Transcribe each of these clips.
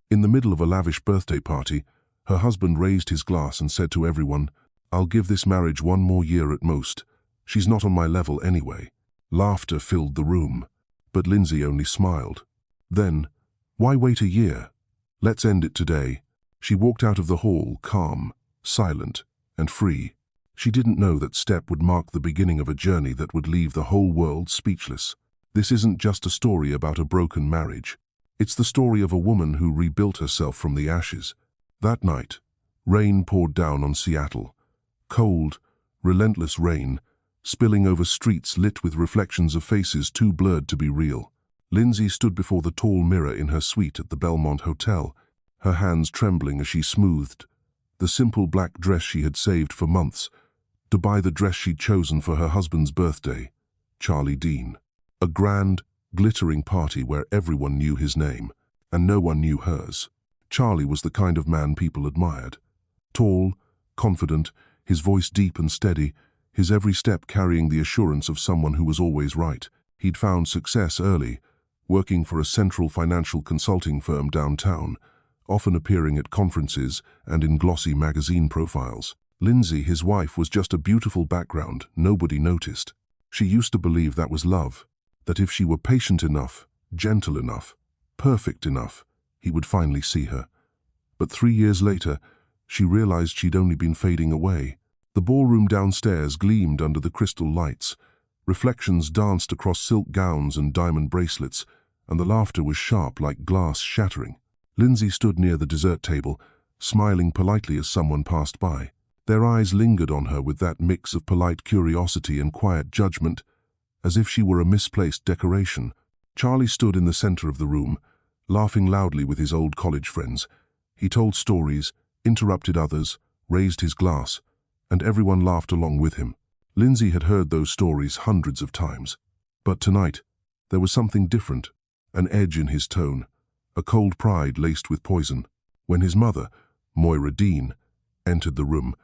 In the middle of a lavish birthday party, her husband raised his glass and said to everyone, "I'll give this marriage 1 more year at most. She's not on my level anyway." Laughter filled the room, but Lindsay only smiled. Then, "Why wait a year? Let's end it today." She walked out of the hall, calm, silent, and free. She didn't know that step would mark the beginning of a journey that would leave the whole world speechless. This isn't just a story about a broken marriage. It's the story of a woman who rebuilt herself from the ashes. That night, rain poured down on Seattle. Cold, relentless rain, spilling over streets lit with reflections of faces too blurred to be real. Lindsay stood before the tall mirror in her suite at the Belmont Hotel, her hands trembling as she smoothed the simple black dress she had saved for months to buy the dress she'd chosen for her husband's birthday, Charlie Dean. A grand, glittering party where everyone knew his name, and no one knew hers. Charlie was the kind of man people admired. Tall, confident, his voice deep and steady, his every step carrying the assurance of someone who was always right. He'd found success early, working for a central financial consulting firm downtown, often appearing at conferences and in glossy magazine profiles. Lindsay, his wife, was just a beautiful background nobody noticed. She used to believe that was love, that if she were patient enough, gentle enough, perfect enough, he would finally see her. But 3 years later, she realized she'd only been fading away. The ballroom downstairs gleamed under the crystal lights. Reflections danced across silk gowns and diamond bracelets, and the laughter was sharp like glass shattering. Lindsay stood near the dessert table, smiling politely as someone passed by. Their eyes lingered on her with that mix of polite curiosity and quiet judgment, as if she were a misplaced decoration. Charlie stood in the center of the room, laughing loudly with his old college friends. He told stories, interrupted others, raised his glass, and everyone laughed along with him. Lindsay had heard those stories hundreds of times. But tonight, there was something different, an edge in his tone, a cold pride laced with poison. When his mother, Moira Dean, entered the room,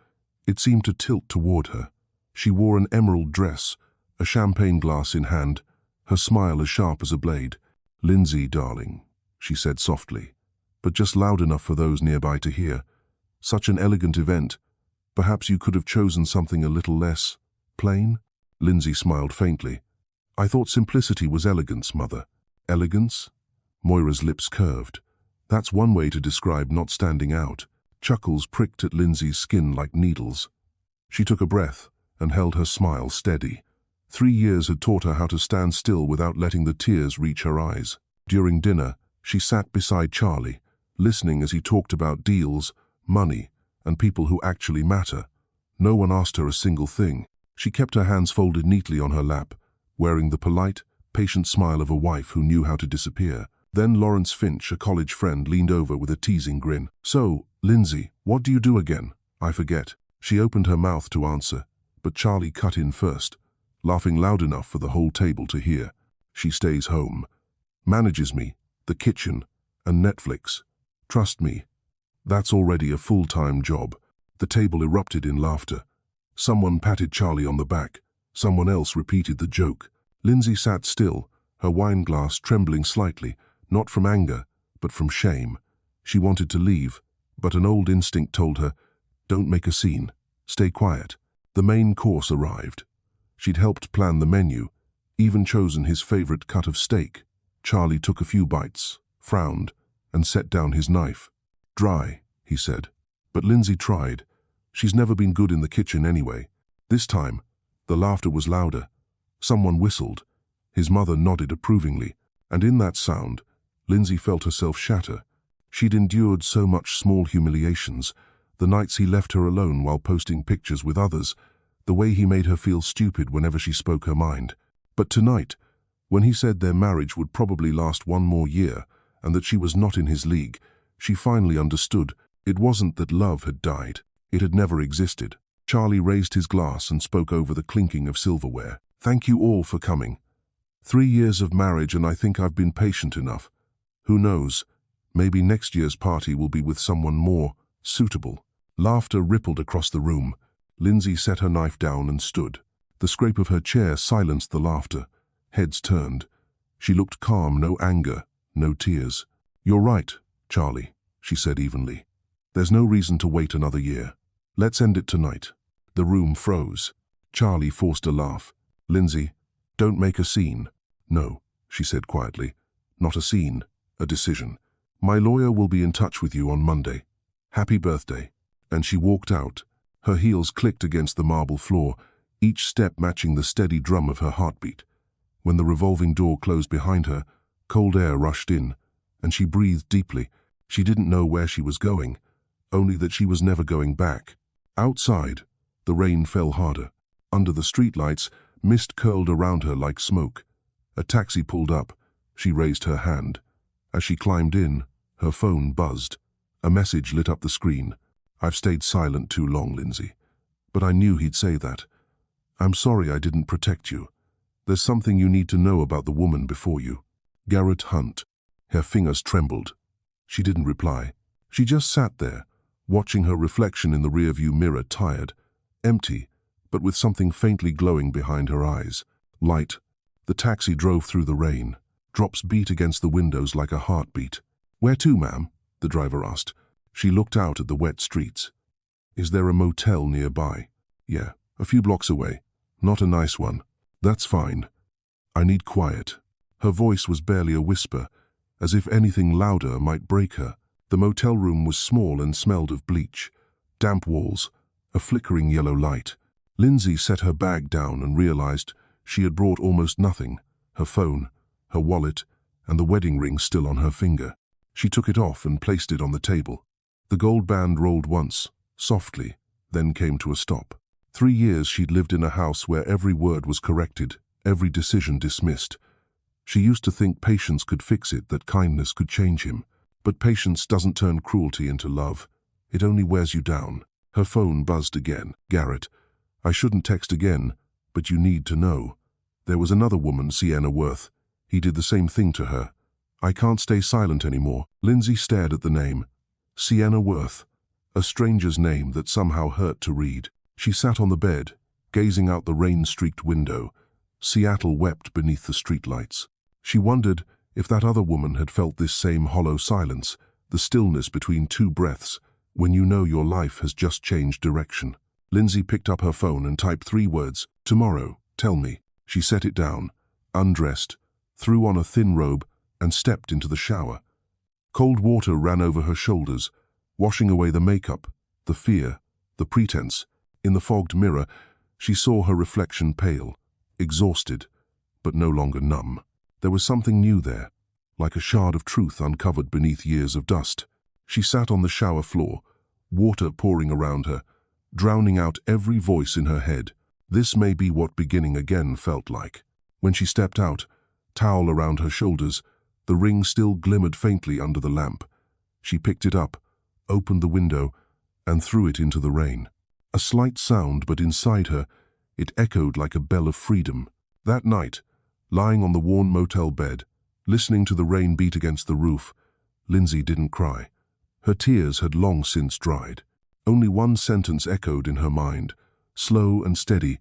it seemed to tilt toward her. She wore an emerald dress, a champagne glass in hand, her smile as sharp as a blade. "Lindsay, darling," she said softly, but just loud enough for those nearby to hear. "Such an elegant event. Perhaps you could have chosen something a little less plain?" Lindsay smiled faintly. "I thought simplicity was elegance, Mother." "Elegance?" Moira's lips curved. "That's one way to describe not standing out." Chuckles pricked at Lindsay's skin like needles. She took a breath and held her smile steady. 3 years had taught her how to stand still without letting the tears reach her eyes. During dinner, she sat beside Charlie, listening as he talked about deals, money, and people who actually matter. No one asked her a single thing. She kept her hands folded neatly on her lap, wearing the polite, patient smile of a wife who knew how to disappear. Then Lawrence Finch, a college friend, leaned over with a teasing grin. "So, Lindsay, what do you do again?" "I forget." She opened her mouth to answer, but Charlie cut in first, laughing loud enough for the whole table to hear. "She stays home. Manages me, the kitchen, and Netflix. Trust me, that's already a full-time job." The table erupted in laughter. Someone patted Charlie on the back. Someone else repeated the joke. Lindsay sat still, her wine glass trembling slightly, not from anger, but from shame. She wanted to leave, but an old instinct told her, "Don't make a scene. Stay quiet." The main course arrived. She'd helped plan the menu, even chosen his favorite cut of steak. Charlie took a few bites, frowned, and set down his knife. "Dry," he said. But Lindsay tried. She's never been good in the kitchen anyway. This time, the laughter was louder. Someone whistled. His mother nodded approvingly, and in that sound, Lindsay felt herself shatter. She'd endured so much small humiliations, the nights he left her alone while posting pictures with others, the way he made her feel stupid whenever she spoke her mind. But tonight, when he said their marriage would probably last 1 more year and that she was not in his league, she finally understood. It wasn't that love had died. It had never existed. Charlie raised his glass and spoke over the clinking of silverware. "Thank you all for coming. 3 years of marriage, and I think I've been patient enough. Who knows, maybe next year's party will be with someone more suitable." Laughter rippled across the room. Lindsay set her knife down and stood. The scrape of her chair silenced the laughter. Heads turned. She looked calm, no anger, no tears. "You're right, Charlie," she said evenly. There's no reason to wait another year. Let's end it tonight. The room froze. Charlie forced a laugh. Lindsay, don't make a scene. No, she said quietly. Not a scene, a decision. My lawyer will be in touch with you on Monday. Happy birthday. And she walked out. Her heels clicked against the marble floor, each step matching the steady drum of her heartbeat. When the revolving door closed behind her, cold air rushed in, and she breathed deeply. She didn't know where she was going, only that she was never going back. Outside, the rain fell harder. Under the streetlights, mist curled around her like smoke. A taxi pulled up. She raised her hand. As she climbed in, her phone buzzed. A message lit up the screen. I've stayed silent too long, Lindsay. But I knew he'd say that. I'm sorry I didn't protect you. There's something you need to know about the woman before you. Garrett Hunt. Her fingers trembled. She didn't reply. She just sat there, watching her reflection in the rearview mirror, tired, empty, but with something faintly glowing behind her eyes. Light. The taxi drove through the rain. Drops beat against the windows like a heartbeat. Where to, ma'am? The driver asked. She looked out at the wet streets. Is there a motel nearby? Yeah, a few blocks away. Not a nice one. That's fine. I need quiet. Her voice was barely a whisper, as if anything louder might break her. The motel room was small and smelled of bleach. Damp walls, a flickering yellow light. Lindsay set her bag down and realized she had brought almost nothing. Her phone, her wallet, and the wedding ring still on her finger. She took it off and placed it on the table. The gold band rolled once, softly, then came to a stop. 3 years she'd lived in a house where every word was corrected, every decision dismissed. She used to think patience could fix it, that kindness could change him. But patience doesn't turn cruelty into love. It only wears you down. Her phone buzzed again. Garrett, I shouldn't text again, but you need to know. There was another woman, Sienna Worth. He did the same thing to her. I can't stay silent anymore. Lindsay stared at the name. Sienna Worth. A stranger's name that somehow hurt to read. She sat on the bed, gazing out the rain-streaked window. Seattle wept beneath the streetlights. She wondered if that other woman had felt this same hollow silence, the stillness between two breaths, when you know your life has just changed direction. Lindsay picked up her phone and typed 3 words. Tomorrow, tell me. She set it down, undressed, threw on a thin robe, and stepped into the shower. Cold water ran over her shoulders, washing away the makeup, the fear, the pretense. In the fogged mirror, she saw her reflection, pale, exhausted, but no longer numb. There was something new there, like a shard of truth uncovered beneath years of dust. She sat on the shower floor, water pouring around her, drowning out every voice in her head. This may be what beginning again felt like. When she stepped out, towel around her shoulders, the ring still glimmered faintly under the lamp. She picked it up, opened the window, and threw it into the rain. A slight sound, but inside her, it echoed like a bell of freedom. That night, lying on the worn motel bed, listening to the rain beat against the roof, Lindsay didn't cry. Her tears had long since dried. Only one sentence echoed in her mind, slow and steady,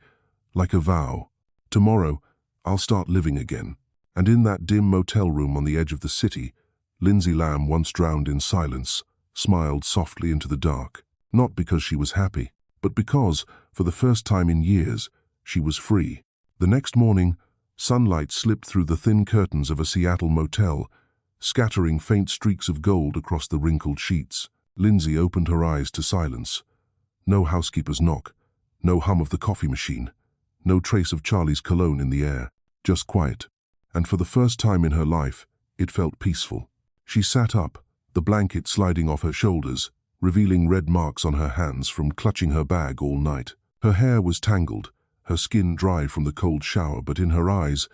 like a vow. Tomorrow, I'll start living again. And in that dim motel room on the edge of the city, Lindsay Lamb, once drowned in silence, smiled softly into the dark. Not because she was happy, but because, for the first time in years, she was free. The next morning, sunlight slipped through the thin curtains of a Seattle motel, scattering faint streaks of gold across the wrinkled sheets. Lindsay opened her eyes to silence. No housekeeper's knock, no hum of the coffee machine, no trace of Charlie's cologne in the air, just quiet. And for the first time in her life, it felt peaceful. She sat up, the blanket sliding off her shoulders, revealing red marks on her hands from clutching her bag all night. Her hair was tangled, her skin dry from the cold shower, but in her eyes,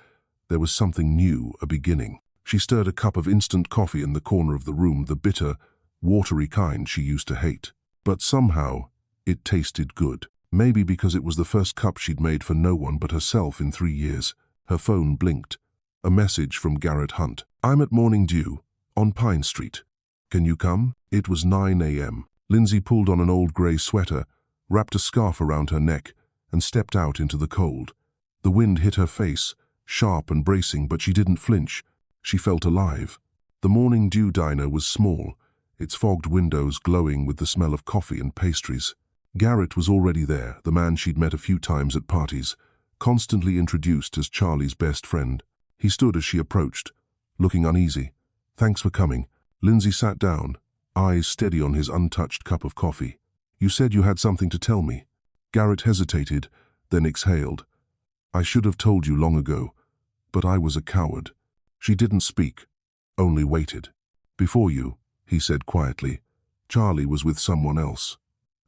there was something new, a beginning. She stirred a cup of instant coffee in the corner of the room, the bitter, watery kind she used to hate. But somehow, it tasted good. Maybe because it was the first cup she'd made for no one but herself in 3 years. Her phone blinked. A message from Garrett Hunt. I'm at Morning Dew, on Pine Street. Can you come? It was 9 a.m. Lindsay pulled on an old grey sweater, wrapped a scarf around her neck, and stepped out into the cold. The wind hit her face, sharp and bracing, but she didn't flinch. She felt alive. The Morning Dew diner was small, its fogged windows glowing with the smell of coffee and pastries. Garrett was already there, the man she'd met a few times at parties, constantly introduced as Charlie's best friend. He stood as she approached, looking uneasy. "Thanks for coming." Lindsay sat down, eyes steady on his untouched cup of coffee. "You said you had something to tell me." Garrett hesitated, then exhaled. "I should have told you long ago, but I was a coward." She didn't speak, only waited. "Before you," he said quietly, "Charlie was with someone else.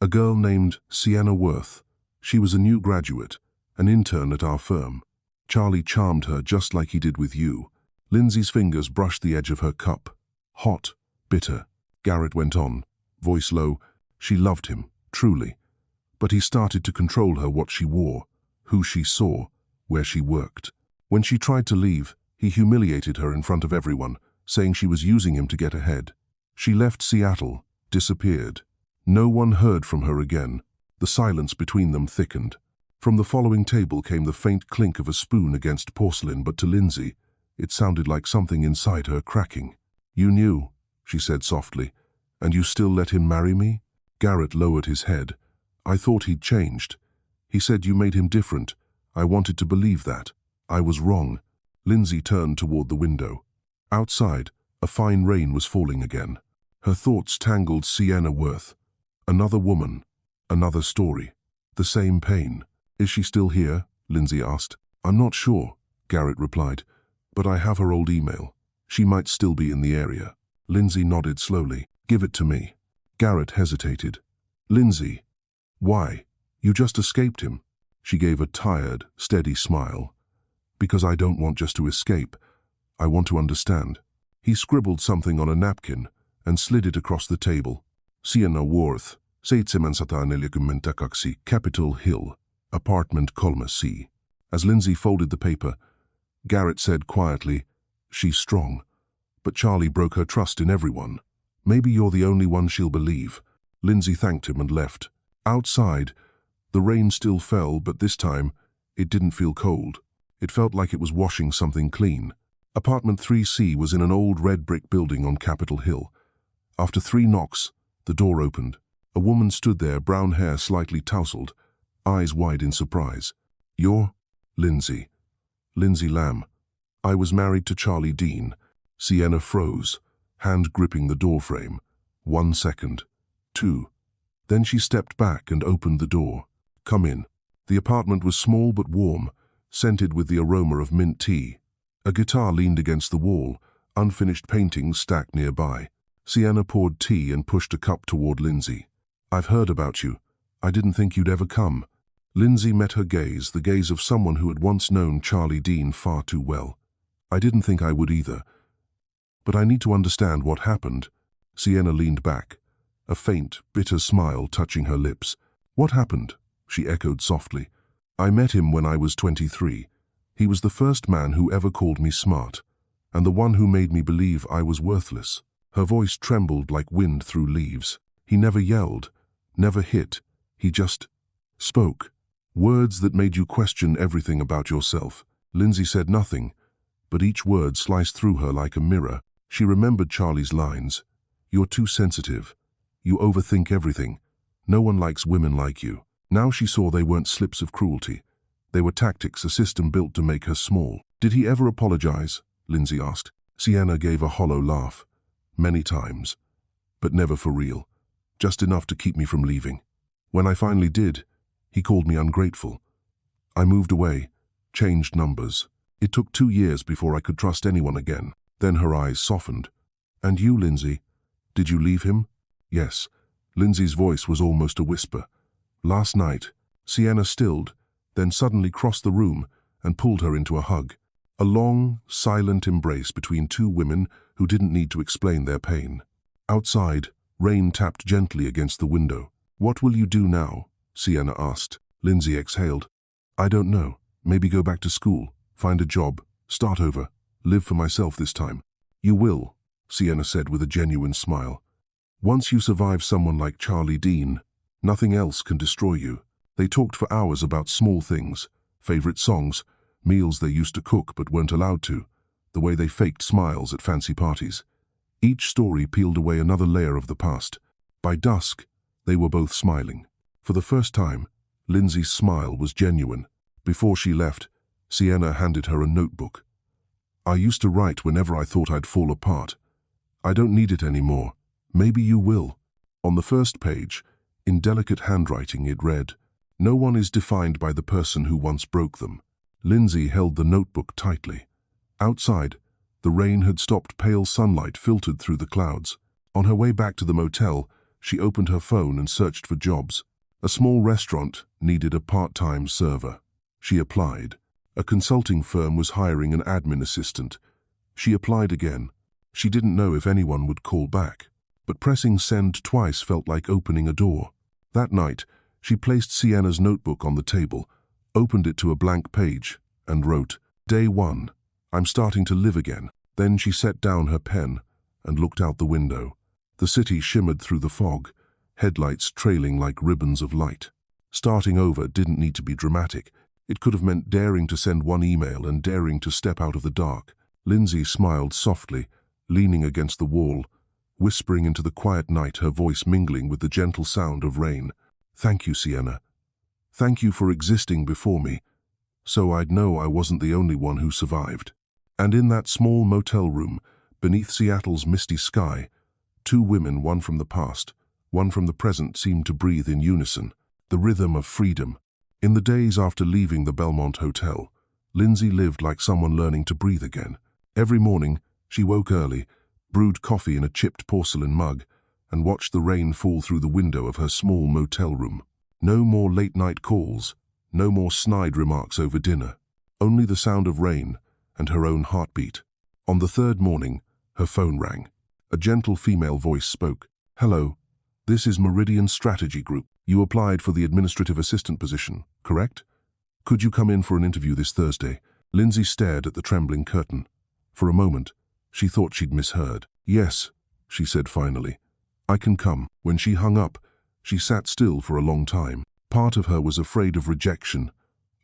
A girl named Sienna Worth. She was a new graduate, an intern at our firm. Charlie charmed her just like he did with you." Lindsay's fingers brushed the edge of her cup. "Hot, bitter," Garrett went on, voice low. "She loved him, truly. But he started to control her, what she wore, who she saw, where she worked. When she tried to leave, he humiliated her in front of everyone, saying she was using him to get ahead. She left Seattle, disappeared. No one heard from her again. The silence between them thickened. From the following table came the faint clink of a spoon against porcelain, but to Lindsay, it sounded like something inside her cracking. "You knew," she said softly, "and you still let him marry me?" Garrett lowered his head. "I thought he'd changed. He said you made him different. I wanted to believe that. I was wrong." Lindsay turned toward the window. Outside, a fine rain was falling again. Her thoughts tangled. Sienna Worth. Another woman. Another story. The same pain. "Is she still here?" Lindsay asked. "I'm not sure," Garrett replied, "but I have her old email. She might still be in the area." Lindsay nodded slowly. "Give it to me." Garrett hesitated. "Lindsay, why? You just escaped him." She gave a tired, steady smile. "Because I don't want just to escape. I want to understand." He scribbled something on a napkin and slid it across the table. "Sienna Worth, 742 Capitol Hill, apartment Colma C." As Lindsay folded the paper, Garrett said quietly, "She's strong, but Charlie broke her trust in everyone. Maybe you're the only one she'll believe." Lindsay thanked him and left. Outside, the rain still fell, but this time, it didn't feel cold. It felt like it was washing something clean. Apartment 3C was in an old red brick building on Capitol Hill. After 3 knocks, the door opened. A woman stood there, brown hair slightly tousled, eyes wide in surprise. "You're Lindsay." "Lindsay Lamb. I was married to Charlie Dean." Sienna froze, hand gripping the doorframe. 1 second. 2. Then she stepped back and opened the door. "Come in." The apartment was small but warm, scented with the aroma of mint tea. A guitar leaned against the wall, unfinished paintings stacked nearby. Sienna poured tea and pushed a cup toward Lindsay. "I've heard about you. I didn't think you'd ever come." Lindsay met her gaze, the gaze of someone who had once known Charlie Dean far too well. "I didn't think I would either. But I need to understand what happened." Sienna leaned back, a faint, bitter smile touching her lips. "What happened?" she echoed softly. "I met him when I was 23. He was the first man who ever called me smart, and the one who made me believe I was worthless." Her voice trembled like wind through leaves. "He never yelled, never hit. He just spoke. Words that made you question everything about yourself." Lindsay said nothing, but each word sliced through her like a mirror. She remembered Charlie's lines. "You're too sensitive. You overthink everything. No one likes women like you." Now she saw they weren't slips of cruelty. They were tactics, a system built to make her small. "Did he ever apologize?" Lindsay asked. Sienna gave a hollow laugh. "Many times, but never for real. Just enough to keep me from leaving. When I finally did, he called me ungrateful. I moved away, changed numbers. It took 2 years before I could trust anyone again." Then her eyes softened. "And you, Lindsay, did you leave him?" "Yes." Lindsay's voice was almost a whisper. "Last night." Sienna stilled, then suddenly crossed the room and pulled her into a hug. A long, silent embrace between 2 women who didn't need to explain their pain. Outside, rain tapped gently against the window. "What will you do now?" Sienna asked. Lindsay exhaled. "I don't know. Maybe go back to school, find a job, start over, live for myself this time." "You will," Sienna said with a genuine smile. "Once you survive someone like Charlie Dean, nothing else can destroy you." They talked for hours about small things, favorite songs, meals they used to cook but weren't allowed to, the way they faked smiles at fancy parties. Each story peeled away another layer of the past. By dusk, they were both smiling. For the first time, Lindsay's smile was genuine. Before she left, Sienna handed her a notebook. "I used to write whenever I thought I'd fall apart. I don't need it anymore. Maybe you will." On the first page, in delicate handwriting, it read, "No one is defined by the person who once broke them." Lindsay held the notebook tightly. Outside, the rain had stopped. Pale sunlight filtered through the clouds. On her way back to the motel, she opened her phone and searched for jobs. A small restaurant needed a part-time server. She applied. A consulting firm was hiring an admin assistant. She applied again. She didn't know if anyone would call back, but pressing send twice felt like opening a door. That night, she placed Sienna's notebook on the table, opened it to a blank page, and wrote, "Day 1, I'm starting to live again." Then she set down her pen and looked out the window. The city shimmered through the fog, headlights trailing like ribbons of light. Starting over didn't need to be dramatic. It could have meant daring to send one email and daring to step out of the dark. Lindsay smiled softly, leaning against the wall, whispering into the quiet night, her voice mingling with the gentle sound of rain. "Thank you, Sienna. Thank you for existing before me, so I'd know I wasn't the only one who survived." And in that small motel room, beneath Seattle's misty sky, two women, one from the past, one from the present, seemed to breathe in unison, the rhythm of freedom. In the days after leaving the Belmont Hotel, Lindsay lived like someone learning to breathe again. Every morning, she woke early, brewed coffee in a chipped porcelain mug, and watched the rain fall through the window of her small motel room. No more late-night calls, no more snide remarks over dinner, only the sound of rain and her own heartbeat. On the third morning, her phone rang. A gentle female voice spoke. "Hello, this is Meridian Strategy Group. You applied for the administrative assistant position, correct? Could you come in for an interview this Thursday?" Lindsay stared at the trembling curtain. For a moment, she thought she'd misheard. "Yes," she said finally. "I can come." When she hung up, she sat still for a long time. Part of her was afraid of rejection,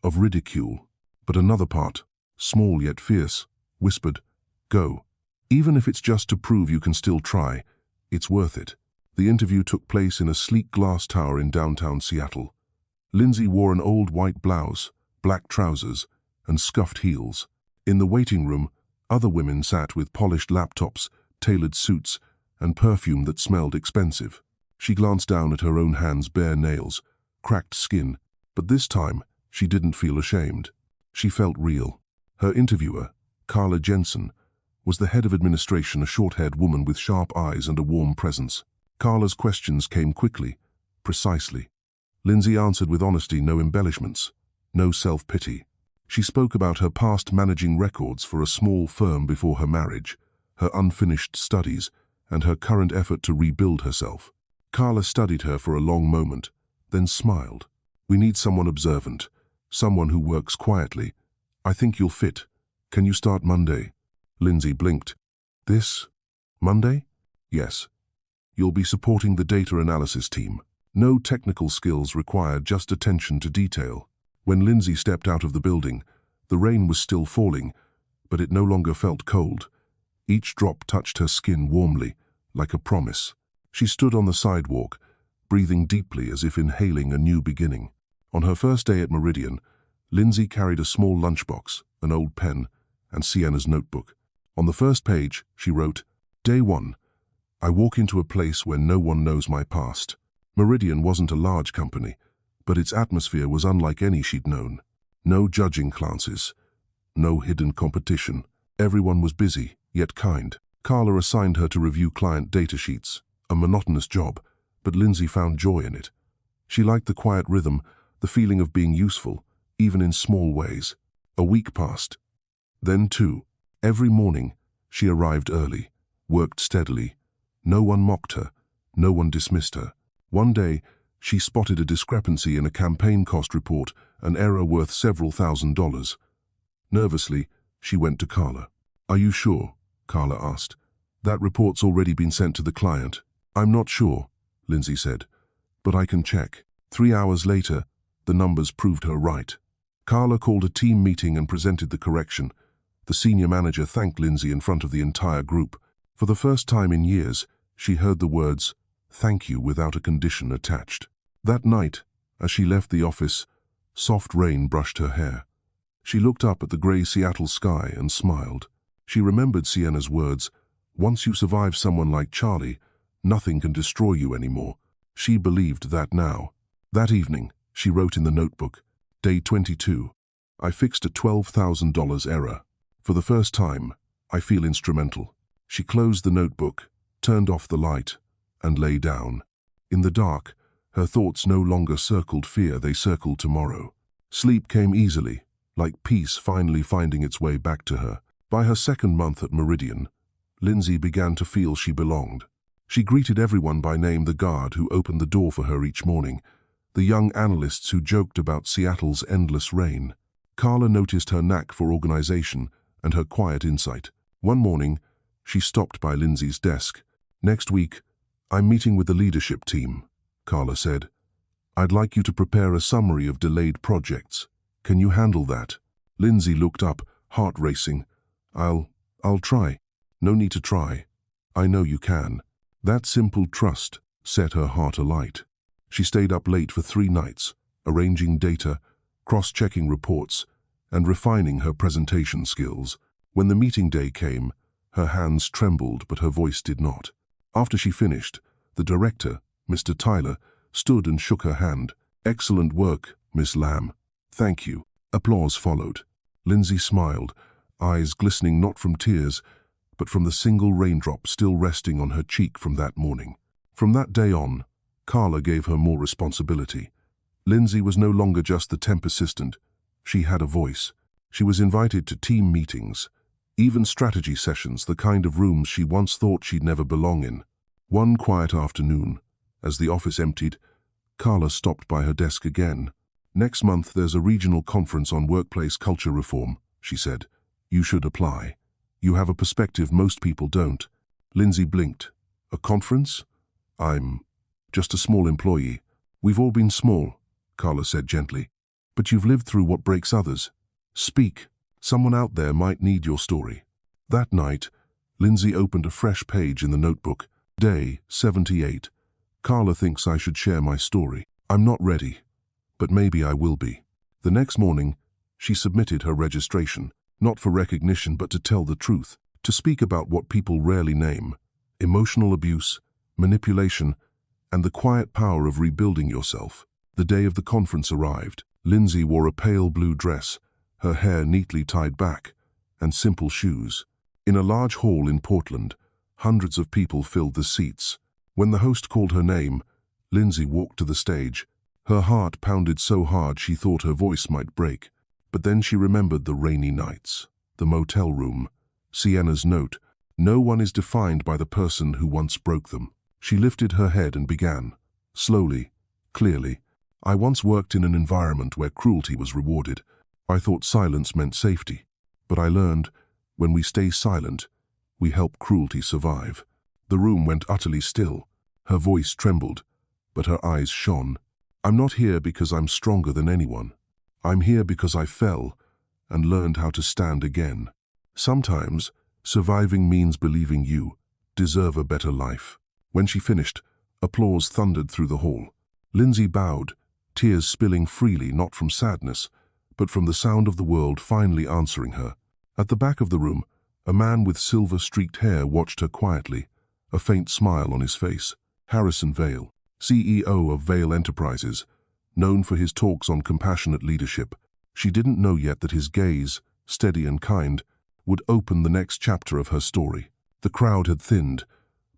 of ridicule, but another part, small yet fierce, whispered, "Go. Even if it's just to prove you can still try, it's worth it." The interview took place in a sleek glass tower in downtown Seattle. Lindsay wore an old white blouse, black trousers, and scuffed heels. In the waiting room, other women sat with polished laptops, tailored suits, and perfume that smelled expensive. She glanced down at her own hands' bare nails, cracked skin, but this time she didn't feel ashamed. She felt real. Her interviewer, Carla Jensen, was the head of administration, a short-haired woman with sharp eyes and a warm presence. Carla's questions came quickly, precisely. Lindsay answered with honesty, no embellishments, no self-pity. She spoke about her past managing records for a small firm before her marriage, her unfinished studies, and her current effort to rebuild herself. Carla studied her for a long moment, then smiled. "We need someone observant, someone who works quietly. I think you'll fit. Can you start Monday?" Lindsay blinked. "This Monday?" "Yes. You'll be supporting the data analysis team. No technical skills required, just attention to detail." When Lindsay stepped out of the building, the rain was still falling, but it no longer felt cold. Each drop touched her skin warmly, like a promise. She stood on the sidewalk, breathing deeply as if inhaling a new beginning. On her first day at Meridian, Lindsay carried a small lunchbox, an old pen, and Sienna's notebook. On the first page, she wrote, "Day 1. I walk into a place where no one knows my past." Meridian wasn't a large company, but its atmosphere was unlike any she'd known. No judging glances, no hidden competition. Everyone was busy, yet kind. Carla assigned her to review client data sheets, a monotonous job, but Lindsay found joy in it. She liked the quiet rhythm, the feeling of being useful, even in small ways. A week passed. Then 2. Every morning, she arrived early, worked steadily. No one mocked her, no one dismissed her. One day, she spotted a discrepancy in a campaign cost report, an error worth several $1,000s. Nervously, she went to Carla. "Are you sure?" Carla asked. "That report's already been sent to the client." "I'm not sure," Lindsay said, "but I can check." 3 hours later, the numbers proved her right. Carla called a team meeting and presented the correction. The senior manager thanked Lindsay in front of the entire group. For the first time in years, she heard the words, "Thank you," without a condition attached. That night, as she left the office, soft rain brushed her hair. She looked up at the grey Seattle sky and smiled. She remembered Sienna's words, "Once you survive someone like Charlie, nothing can destroy you anymore." She believed that now. That evening, she wrote in the notebook, Day 22. I fixed a $12,000 error. For the first time, I feel instrumental. She closed the notebook, turned off the light, and lay down. In the dark, her thoughts no longer circled fear, they circled tomorrow. Sleep came easily, like peace finally finding its way back to her. By her second month at Meridian, Lindsay began to feel she belonged. She greeted everyone by name, the guard who opened the door for her each morning, the young analysts who joked about Seattle's endless rain. Carla noticed her knack for organization and her quiet insight. One morning, she stopped by Lindsay's desk. "Next week, I'm meeting with the leadership team," Carla said. "I'd like you to prepare a summary of delayed projects. Can you handle that?" Lindsay looked up, heart racing. I'll try." "No need to try. I know you can." That simple trust set her heart alight. She stayed up late for 3 nights, arranging data, cross-checking reports, and refining her presentation skills. When the meeting day came, her hands trembled, but her voice did not. After she finished, the director, Mr. Tyler, stood and shook her hand. "Excellent work, Miss Lamb." "Thank you." Applause followed. Lindsay smiled, eyes glistening not from tears, but from the single raindrop still resting on her cheek from that morning. From that day on, Carla gave her more responsibility. Lindsay was no longer just the temp assistant. She had a voice. She was invited to team meetings, even strategy sessions, the kind of rooms she once thought she'd never belong in. One quiet afternoon, as the office emptied, Carla stopped by her desk again. "Next month there's a regional conference on workplace culture reform," she said. "You should apply. You have a perspective most people don't." Lindsay blinked. "A conference? I'm just a small employee." "We've all been small," Carla said gently. "But you've lived through what breaks others. Speak. Someone out there might need your story." That night, Lindsay opened a fresh page in the notebook. Day 78. Carla thinks I should share my story. I'm not ready, but maybe I will be. The next morning, she submitted her registration, not for recognition but to tell the truth, to speak about what people rarely name: emotional abuse, manipulation, and the quiet power of rebuilding yourself. The day of the conference arrived. Lindsay wore a pale blue dress, her hair neatly tied back, and simple shoes. In a large hall in Portland, hundreds of people filled the seats. When the host called her name, Lindsay walked to the stage. Her heart pounded so hard she thought her voice might break. But then she remembered the rainy nights, the motel room, Sienna's note, "No one is defined by the person who once broke them." She lifted her head and began, slowly, clearly. "I once worked in an environment where cruelty was rewarded. I thought silence meant safety. But I learned, when we stay silent, we help cruelty survive." The room went utterly still. Her voice trembled, but her eyes shone. "I'm not here because I'm stronger than anyone. I'm here because I fell and learned how to stand again. Sometimes, surviving means believing you deserve a better life." When she finished, applause thundered through the hall. Lindsay bowed, tears spilling freely, not from sadness, but from the sound of the world finally answering her. At the back of the room, a man with silver-streaked hair watched her quietly, a faint smile on his face. Harrison Vale, CEO of Vale Enterprises, known for his talks on compassionate leadership. She didn't know yet that his gaze, steady and kind, would open the next chapter of her story. The crowd had thinned,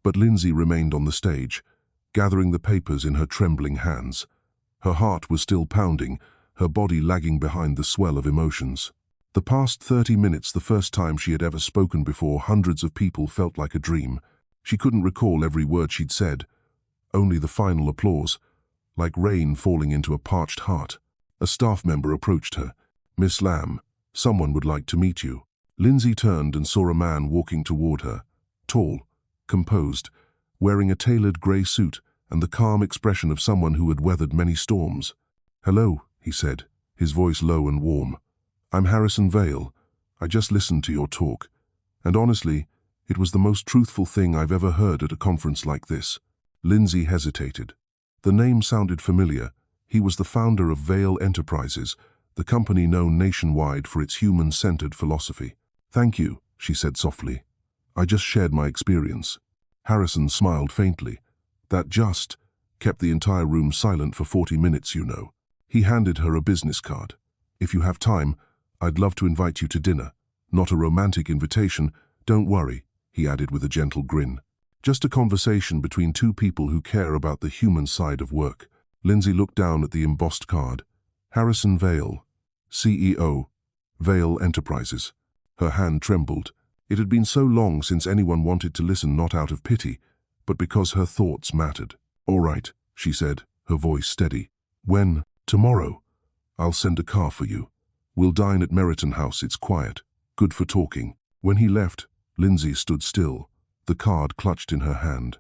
but Lindsay remained on the stage, gathering the papers in her trembling hands. Her heart was still pounding, her body lagging behind the swell of emotions. The past 30 minutes, the first time she had ever spoken before hundreds of people, felt like a dream. She couldn't recall every word she'd said, only the final applause, like rain falling into a parched heart. A staff member approached her. "Miss Lamb, someone would like to meet you." Lindsay turned and saw a man walking toward her, tall, composed, wearing a tailored grey suit and the calm expression of someone who had weathered many storms. "Hello," he said, his voice low and warm. "I'm Harrison Vale. I just listened to your talk, and honestly, It was the most truthful thing I've ever heard at a conference like this. Lindsay hesitated. The name sounded familiar. He was the founder of Vale Enterprises, the company known nationwide for its human-centered philosophy. "Thank you," she said softly. "I just shared my experience." Harrison smiled faintly. "That just kept the entire room silent for 40 minutes, you know." He handed her a business card. "If you have time, I'd love to invite you to dinner. Not a romantic invitation, don't worry," he added with a gentle grin. "Just a conversation between two people who care about the human side of work." Lindsay looked down at the embossed card. Harrison Vale, CEO, Vale Enterprises. Her hand trembled. It had been so long since anyone wanted to listen, not out of pity, but because her thoughts mattered. "All right," she said, her voice steady. "When?" "Tomorrow. I'll send a car for you. We'll dine at Meriton House, it's quiet, good for talking." When he left, Lindsay stood still, the card clutched in her hand.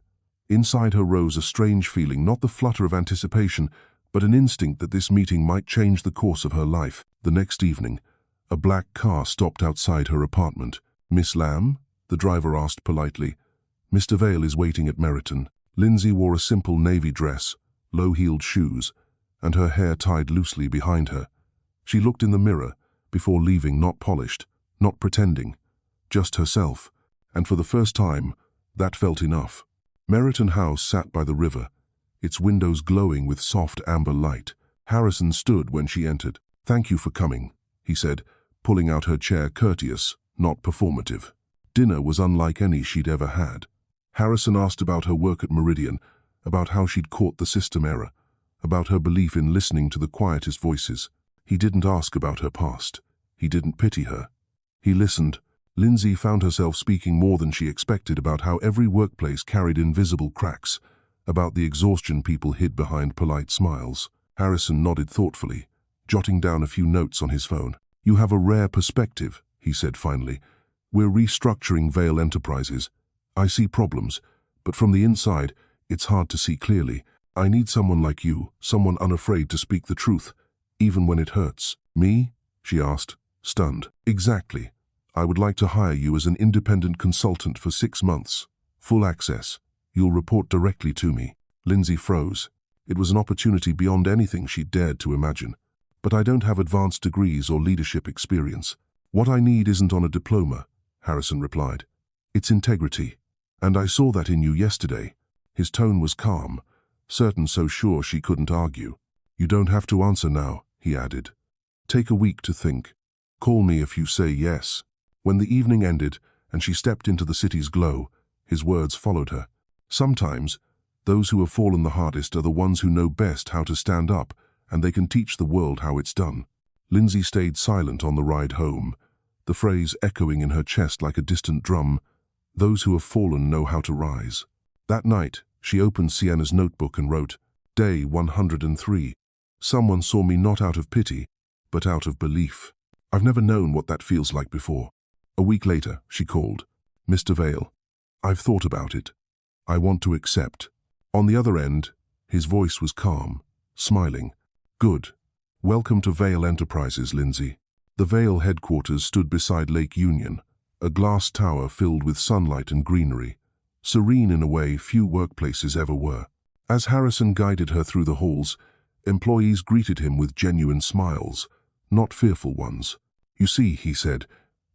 Inside her rose a strange feeling, not the flutter of anticipation, but an instinct that this meeting might change the course of her life. The next evening, a black car stopped outside her apartment. "Miss Lamb?" the driver asked politely. "Mr. Vale is waiting at Meriton." Lindsay wore a simple navy dress, low-heeled shoes, and her hair tied loosely behind her. She looked in the mirror before leaving, not polished, not pretending, just herself, and for the first time, that felt enough. Meriton House sat by the river, its windows glowing with soft amber light. Harrison stood when she entered. "Thank you for coming," he said, pulling out her chair, courteous, not performative. Dinner was unlike any she'd ever had. Harrison asked about her work at Meridian, about how she'd caught the system error, about her belief in listening to the quietest voices. He didn't ask about her past. He didn't pity her. He listened. Lindsay found herself speaking more than she expected about how every workplace carried invisible cracks, about the exhaustion people hid behind polite smiles. Harrison nodded thoughtfully, jotting down a few notes on his phone. "You have a rare perspective," he said finally. "We're restructuring Vale Enterprises. I see problems, but from the inside, it's hard to see clearly. I need someone like you, someone unafraid to speak the truth, even when it hurts." "Me?" she asked, stunned. "Exactly. I would like to hire you as an independent consultant for 6 months. Full access. You'll report directly to me." Lindsay froze. It was an opportunity beyond anything she dared to imagine. "But I don't have advanced degrees or leadership experience." "What I need isn't on a diploma," Harrison replied. "It's integrity. And I saw that in you yesterday." His tone was calm, certain, so sure she couldn't argue. "You don't have to answer now," he added. "Take a week to think. Call me if you say yes." When the evening ended and she stepped into the city's glow, his words followed her. "Sometimes, those who have fallen the hardest are the ones who know best how to stand up, and they can teach the world how it's done." Lindsay stayed silent on the ride home, the phrase echoing in her chest like a distant drum. Those who have fallen know how to rise. That night, she opened Sienna's notebook and wrote, "Day 103. Someone saw me not out of pity, but out of belief. I've never known what that feels like before." A week later, she called. "Mr. Vale, I've thought about it. I want to accept." On the other end, his voice was calm, smiling. "Good. Welcome to Vale Enterprises, Lindsay." The Vale headquarters stood beside Lake Union, a glass tower filled with sunlight and greenery, serene in a way few workplaces ever were. As Harrison guided her through the halls, employees greeted him with genuine smiles, not fearful ones. "You see," he said,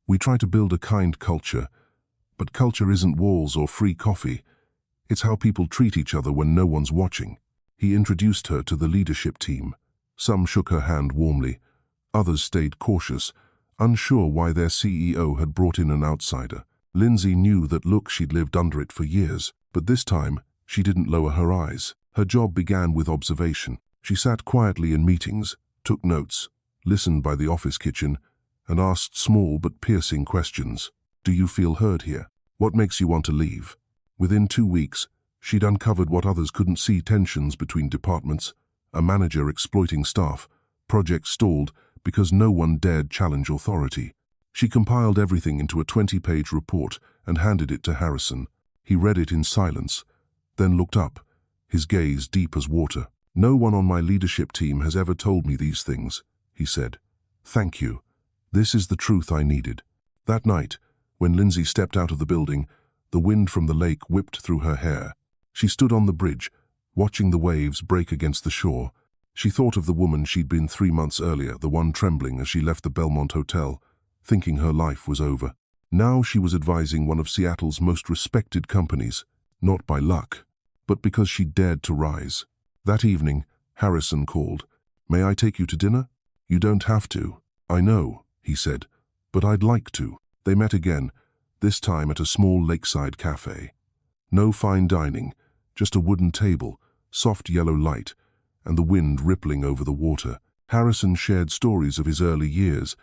"we try to build a kind culture, but culture isn't walls or free coffee. It's how people treat each other when no one's watching." He introduced her to the leadership team. Some shook her hand warmly. Others stayed cautious, unsure why their CEO had brought in an outsider. Lindsay knew that look, she'd lived under it for years, but this time, she didn't lower her eyes. Her job began with observation. She sat quietly in meetings, took notes, listened by the office kitchen, and asked small but piercing questions. "Do you feel heard here? What makes you want to leave?" Within 2 weeks, she'd uncovered what others couldn't see: tensions between departments, a manager exploiting staff, projects stalled because no one dared challenge authority. She compiled everything into a 20-page report and handed it to Harrison. He read it in silence, then looked up, his gaze deep as water. "No one on my leadership team has ever told me these things," he said. "Thank you. This is the truth I needed." That night, when Lindsay stepped out of the building, The wind from the lake whipped through her hair. She stood on the bridge, watching the waves break against the shore. She thought of the woman she'd been 3 months earlier, the one trembling as she left the Belmont Hotel, thinking her life was over. Now she was advising one of Seattle's most respected companies, not by luck, but because she dared to rise. That evening, Harrison called. "May I take you to dinner?" "You don't have to." "I know," he said, "but I'd like to." They met again, this time at a small lakeside cafe. No fine dining, just a wooden table, soft yellow light, and the wind rippling over the water. Harrison shared stories of his early years,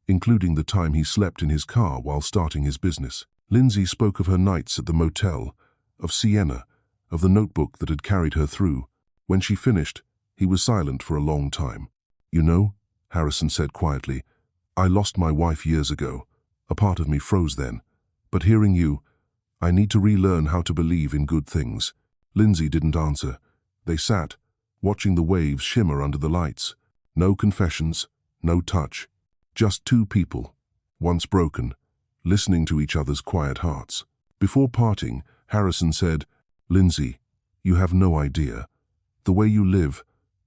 including the time he slept in his car while starting his business. Lindsay spoke of her nights at the motel, of Sienna, of the notebook that had carried her through. When she finished, he was silent for a long time. "You know," Harrison said quietly, "I lost my wife years ago. A part of me froze then. But hearing you, I need to relearn how to believe in good things." Lindsay didn't answer. They sat, watching the waves shimmer under the lights. No confessions, no touch. Just two people, once broken, listening to each other's quiet hearts. Before parting, Harrison said, "Lindsay, you have no idea. The way you live,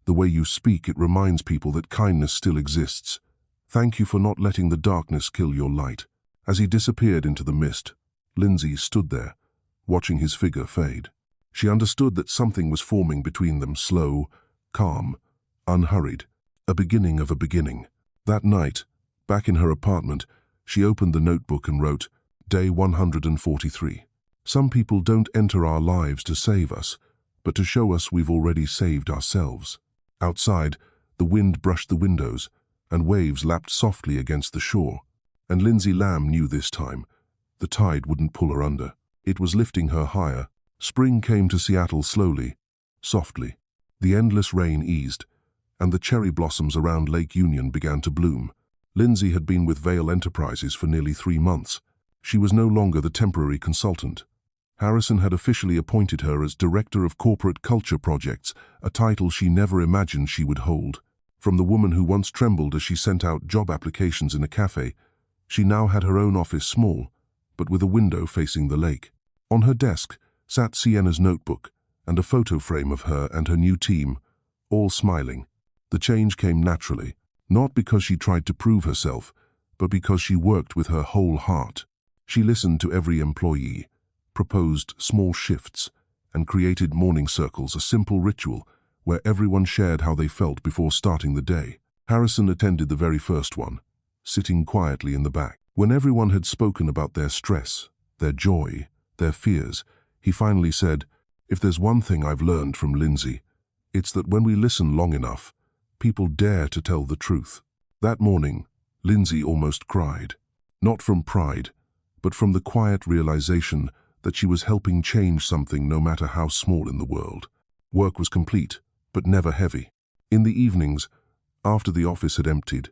the way you speak, it reminds people that kindness still exists. Thank you for not letting the darkness kill your light." As he disappeared into the mist, Lindsay stood there, watching his figure fade. She understood that something was forming between them, slow, calm, unhurried, a beginning of a beginning. That night, back in her apartment, she opened the notebook and wrote, "Day 143. Some people don't enter our lives to save us, but to show us we've already saved ourselves." Outside, the wind brushed the windows, and waves lapped softly against the shore. And Lindsay Lamb knew this time. The tide wouldn't pull her under. It was lifting her higher. Spring came to Seattle slowly, softly. The endless rain eased, and the cherry blossoms around Lake Union began to bloom. Lindsay had been with Vail Enterprises for nearly 3 months. She was no longer the temporary consultant. Harrison had officially appointed her as Director of Corporate Culture Projects, a title she never imagined she would hold. From the woman who once trembled as she sent out job applications in a cafe, she now had her own office, small, but with a window facing the lake. On her desk sat Sienna's notebook and a photo frame of her and her new team, all smiling. The change came naturally, not because she tried to prove herself, but because she worked with her whole heart. She listened to every employee, proposed small shifts, and created morning circles, a simple ritual where everyone shared how they felt before starting the day. Harrison attended the very first one, sitting quietly in the back. When everyone had spoken about their stress, their joy, their fears, he finally said, "If there's one thing I've learned from Lindsay, it's that when we listen long enough, people dare to tell the truth." That morning, Lindsay almost cried, not from pride, but from the quiet realization that she was helping change something, no matter how small, in the world. Work was complete, but never heavy. In the evenings, after the office had emptied,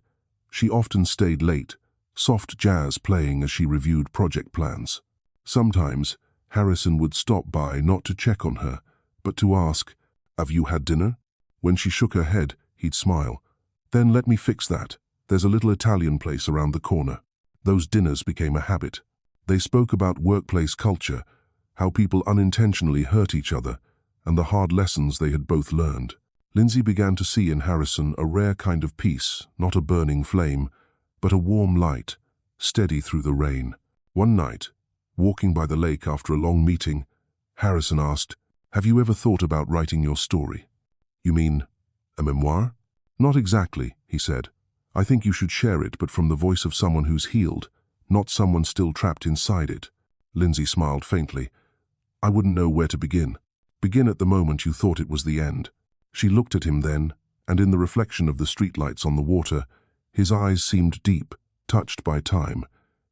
she often stayed late, soft jazz playing as she reviewed project plans. Sometimes, Harrison would stop by not to check on her, but to ask, "Have you had dinner?" When she shook her head, he'd smile. "Then let me fix that. There's a little Italian place around the corner." Those dinners became a habit. They spoke about workplace culture, how people unintentionally hurt each other, and the hard lessons they had both learned. Lindsay began to see in Harrison a rare kind of peace, not a burning flame, but a warm light, steady through the rain. One night, walking by the lake after a long meeting, Harrison asked, "Have you ever thought about writing your story?" "You mean a memoir?" "Not exactly," he said. "I think you should share it, but from the voice of someone who's healed, not someone still trapped inside it." Lindsay smiled faintly. "I wouldn't know where to begin." "Begin at the moment you thought it was the end." She looked at him then, and in the reflection of the streetlights on the water, his eyes seemed deep, touched by time,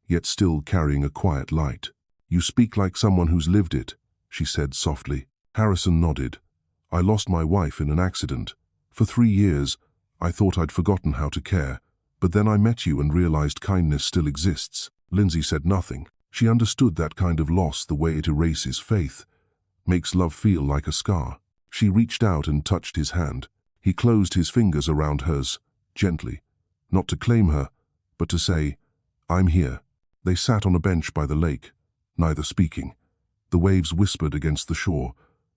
yet still carrying a quiet light. "You speak like someone who's lived it," she said softly. Harrison nodded. "I lost my wife in an accident. For 3 years, I thought I'd forgotten how to care, but then I met you and realized kindness still exists." Lindsay said nothing. She understood that kind of loss the way it erases faith, makes love feel like a scar. She reached out and touched his hand. He closed his fingers around hers, gently, not to claim her, but to say, "I'm here." They sat on a bench by the lake, neither speaking. The waves whispered against the shore,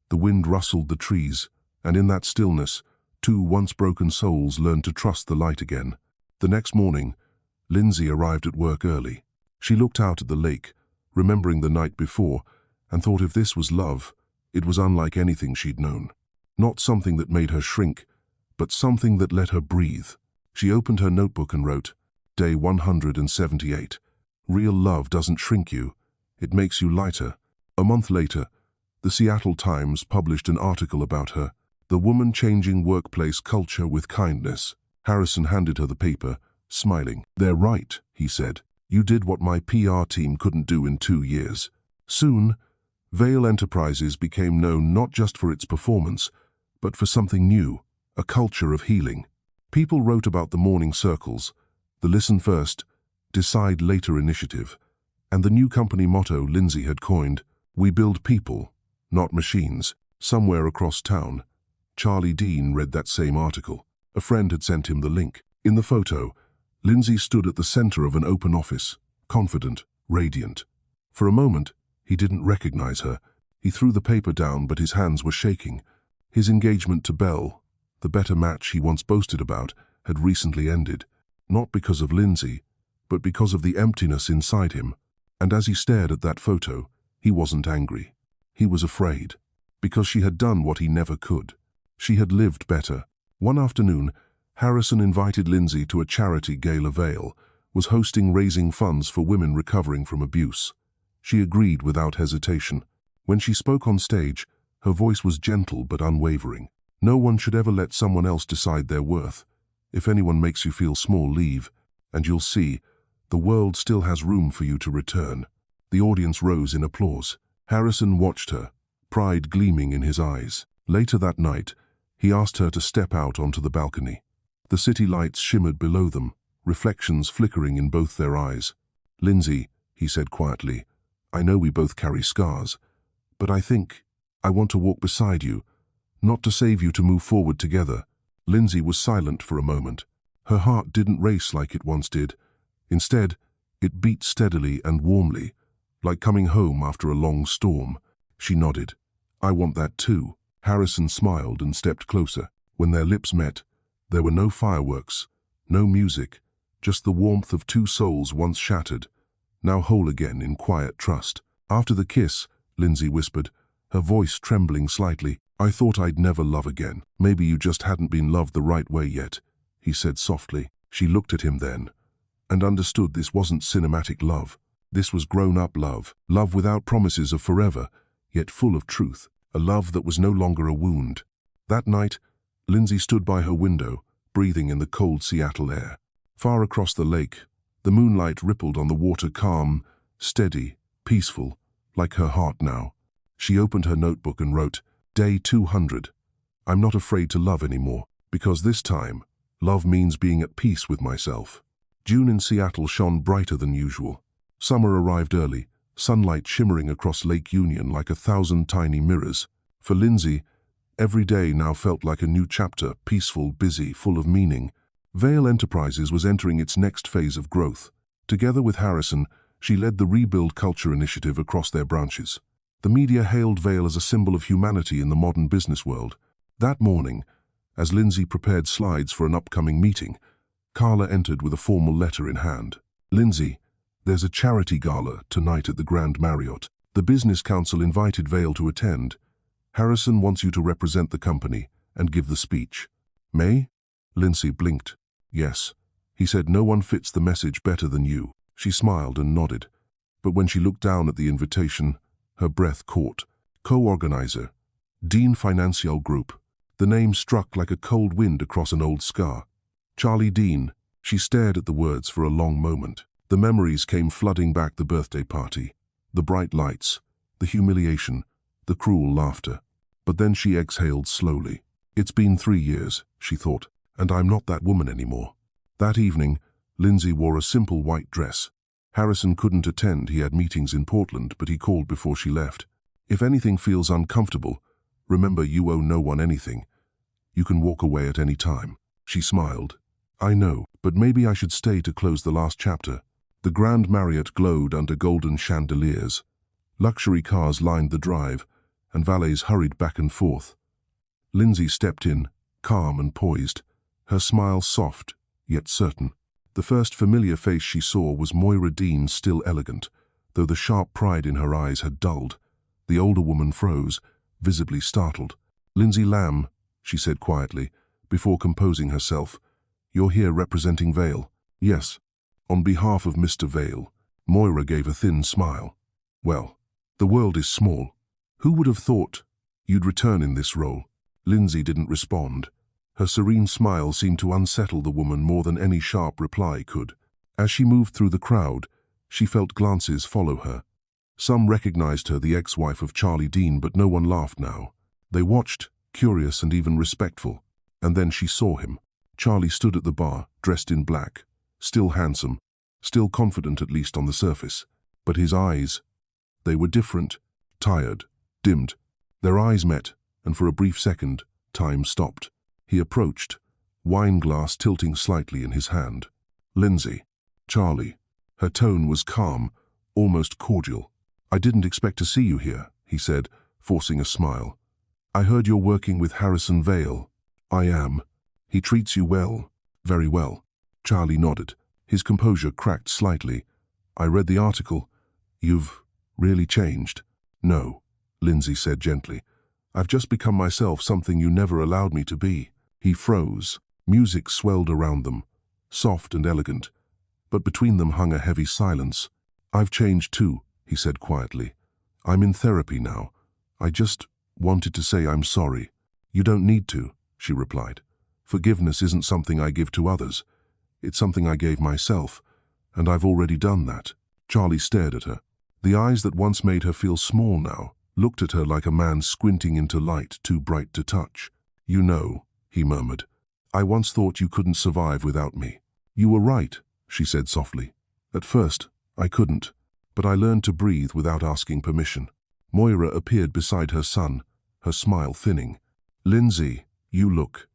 the wind rustled the trees, and in that stillness, two once-broken souls learned to trust the light again. The next morning, Lindsay arrived at work early. She looked out at the lake, remembering the night before, and thought if this was love, it was unlike anything she'd known. Not something that made her shrink, but something that let her breathe. She opened her notebook and wrote, Day 178. Real love doesn't shrink you, it makes you lighter. A month later, the Seattle Times published an article about her, The Woman Changing Workplace Culture with Kindness. Harrison handed her the paper, smiling. They're right, he said. You did what my PR team couldn't do in 2 years. Soon, Vail Enterprises became known not just for its performance, but for something new, a culture of healing. People wrote about the morning circles, the listen first, decide later initiative, and the new company motto Lindsay had coined, We build people, not machines. Somewhere across town, Charlie Dean read that same article. A friend had sent him the link. In the photo, Lindsay stood at the center of an open office, confident, radiant. For a moment, he didn't recognize her. He threw the paper down, but his hands were shaking. His engagement to Belle, the better match he once boasted about, had recently ended. Not because of Lindsay, but because of the emptiness inside him. And as he stared at that photo, he wasn't angry. He was afraid. Because she had done what he never could. She had lived better. One afternoon, Harrison invited Lindsay to a charity gala. Vail was hosting raising funds for women recovering from abuse. She agreed without hesitation. When she spoke on stage, her voice was gentle but unwavering. No one should ever let someone else decide their worth. If anyone makes you feel small, leave, and you'll see, the world still has room for you to return. The audience rose in applause. Harrison watched her, pride gleaming in his eyes. Later that night, he asked her to step out onto the balcony. The city lights shimmered below them, reflections flickering in both their eyes. Lindsay, he said quietly, I know we both carry scars, but I want to walk beside you, not to save you, to move forward together. Lindsay was silent for a moment. Her heart didn't race like it once did. Instead, it beat steadily and warmly, like coming home after a long storm. She nodded. I want that too. Harrison smiled and stepped closer. When their lips met, there were no fireworks, no music, just the warmth of two souls once shattered, now whole again in quiet trust. After the kiss, Lindsay whispered, her voice trembling slightly, I thought I'd never love again. Maybe you just hadn't been loved the right way yet, he said softly. She looked at him then, and understood this wasn't cinematic love. This was grown-up love, love without promises of forever, yet full of truth, a love that was no longer a wound. That night, Lindsay stood by her window, breathing in the cold Seattle air. Far across the lake, the moonlight rippled on the water, calm, steady, peaceful, like her heart now. She opened her notebook and wrote, Day 200. I'm not afraid to love anymore, because this time, love means being at peace with myself. June in Seattle shone brighter than usual. Summer arrived early, sunlight shimmering across Lake Union like 1,000 tiny mirrors. For Lindsay, every day now felt like a new chapter, peaceful, busy, full of meaning. Vail Enterprises was entering its next phase of growth. Together with Harrison, she led the Rebuild Culture initiative across their branches. The media hailed Vail as a symbol of humanity in the modern business world. That morning, as Lindsay prepared slides for an upcoming meeting, Carla entered with a formal letter in hand. Lindsay, there's a charity gala tonight at the Grand Marriott. The Business Council invited Vail to attend. Harrison wants you to represent the company and give the speech. May? Lindsay blinked. Yes. He said no one fits the message better than you. She smiled and nodded. But when she looked down at the invitation, her breath caught. Co-organizer, Dean Financial Group. The name struck like a cold wind across an old scar. Charlie Dean. She stared at the words for a long moment. The memories came flooding back: the birthday party, the bright lights, the humiliation, the cruel laughter. But then she exhaled slowly. It's been 3 years, she thought, and I'm not that woman anymore. That evening, Lindsay wore a simple white dress. Harrison couldn't attend, he had meetings in Portland, but he called before she left. If anything feels uncomfortable, remember you owe no one anything. You can walk away at any time. She smiled. I know, but maybe I should stay to close the last chapter. The Grand Marriott glowed under golden chandeliers. Luxury cars lined the drive, and valets hurried back and forth. Lindsay stepped in, calm and poised, her smile soft, yet certain. The first familiar face she saw was Moira Dean, still elegant, though the sharp pride in her eyes had dulled. The older woman froze, visibly startled. "Lindsay Lamb," she said quietly, before composing herself. "You're here representing Vale?" "Yes." "On behalf of Mr. Vale." Moira gave a thin smile. "Well, the world is small. Who would have thought you'd return in this role?" Lindsay didn't respond. Her serene smile seemed to unsettle the woman more than any sharp reply could. As she moved through the crowd, she felt glances follow her. Some recognized her, the ex-wife of Charlie Dean, but no one laughed now. They watched, curious and even respectful. And then she saw him. Charlie stood at the bar, dressed in black, still handsome, still confident at least on the surface. But his eyes, they were different, tired, dimmed. Their eyes met, and for a brief second, time stopped. He approached, wine glass tilting slightly in his hand. "Lindsay." "Charlie." Her tone was calm, almost cordial. "I didn't expect to see you here," he said, forcing a smile. "I heard you're working with Harrison Vale." "I am." "He treats you well." "Very well." Charlie nodded. His composure cracked slightly. "I read the article. You've really changed." "No," Lindsay said gently. "I've just become myself, something you never allowed me to be." He froze. Music swelled around them, soft and elegant, but between them hung a heavy silence. "I've changed too," he said quietly. "I'm in therapy now. I just wanted to say I'm sorry." "You don't need to," she replied. "Forgiveness isn't something I give to others. It's something I gave myself, and I've already done that." Charlie stared at her. The eyes that once made her feel small now looked at her like a man squinting into light too bright to touch. "You know," he murmured, "I once thought you couldn't survive without me." "You were right," she said softly. "At first, I couldn't, but I learned to breathe without asking permission." Moira appeared beside her son, her smile thinning. "Lindsay, you look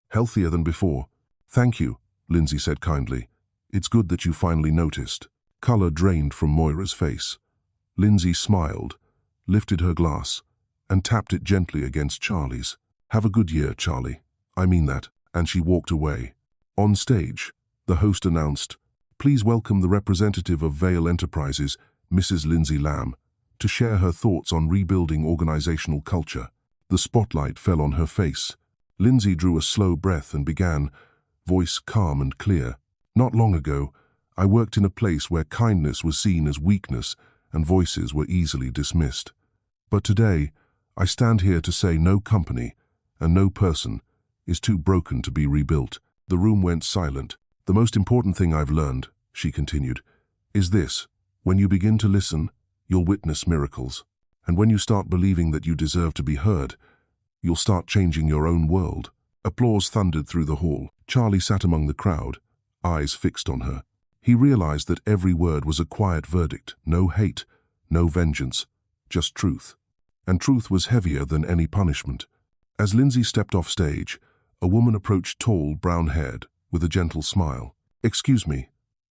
healthier than before." "Thank you," Lindsay said kindly. "It's good that you finally noticed." Color drained from Moira's face. Lindsay smiled, lifted her glass, and tapped it gently against Charlie's. "Have a good year, Charlie. I mean that." And she walked away. On stage, the host announced, "Please welcome the representative of Vale Enterprises, Mrs. Lindsay Lamb, to share her thoughts on rebuilding organizational culture." The spotlight fell on her face. Lindsay drew a slow breath and began, voice calm and clear. "Not long ago, I worked in a place where kindness was seen as weakness and voices were easily dismissed. But today, I stand here to say no company and no person is too broken to be rebuilt." The room went silent. "The most important thing I've learned," she continued, "is this: when you begin to listen, you'll witness miracles. And when you start believing that you deserve to be heard, you'll start changing your own world." Applause thundered through the hall. Charlie sat among the crowd, eyes fixed on her. He realized that every word was a quiet verdict. No hate, no vengeance, just truth. And truth was heavier than any punishment. As Lindsay stepped off stage, a woman approached, tall, brown-haired, with a gentle smile. "Excuse me,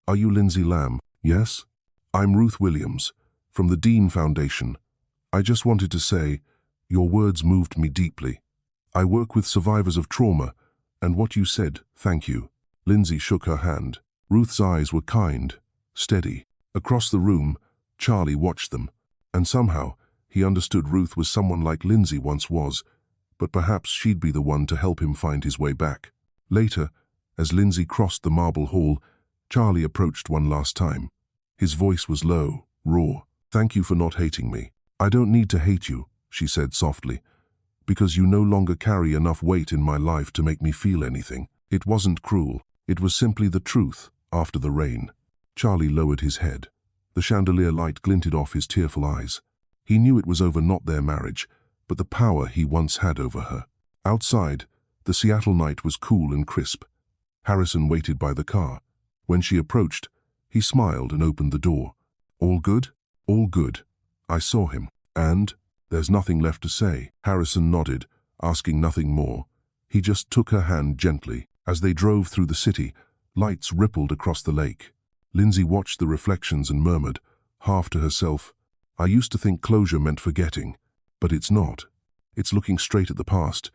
are you Lindsay Lamb?" "Yes." "I'm Ruth Williams, from the Dean Foundation. I just wanted to say, your words moved me deeply. I work with survivors of trauma, and what you said, thank you." Lindsay shook her hand. Ruth's eyes were kind, steady. Across the room, Charlie watched them, and somehow he understood Ruth was someone like Lindsay once was, but perhaps she'd be the one to help him find his way back. Later, as Lindsay crossed the marble hall, Charlie approached one last time. His voice was low, raw. "Thank you for not hating me." "I don't need to hate you," she said softly, "because you no longer carry enough weight in my life to make me feel anything." It wasn't cruel. It was simply the truth after the rain. Charlie lowered his head. The chandelier light glinted off his tearful eyes. He knew it was over not their marriage, but the power he once had over her. Outside, the Seattle night was cool and crisp. Harrison waited by the car. When she approached, he smiled and opened the door. "All good?" "All good. I saw him. And there's nothing left to say." Harrison nodded, asking nothing more. He just took her hand gently. As they drove through the city, lights rippled across the lake. Lindsay watched the reflections and murmured, half to herself, I used to think closure meant forgetting, but it's not. It's looking straight at the past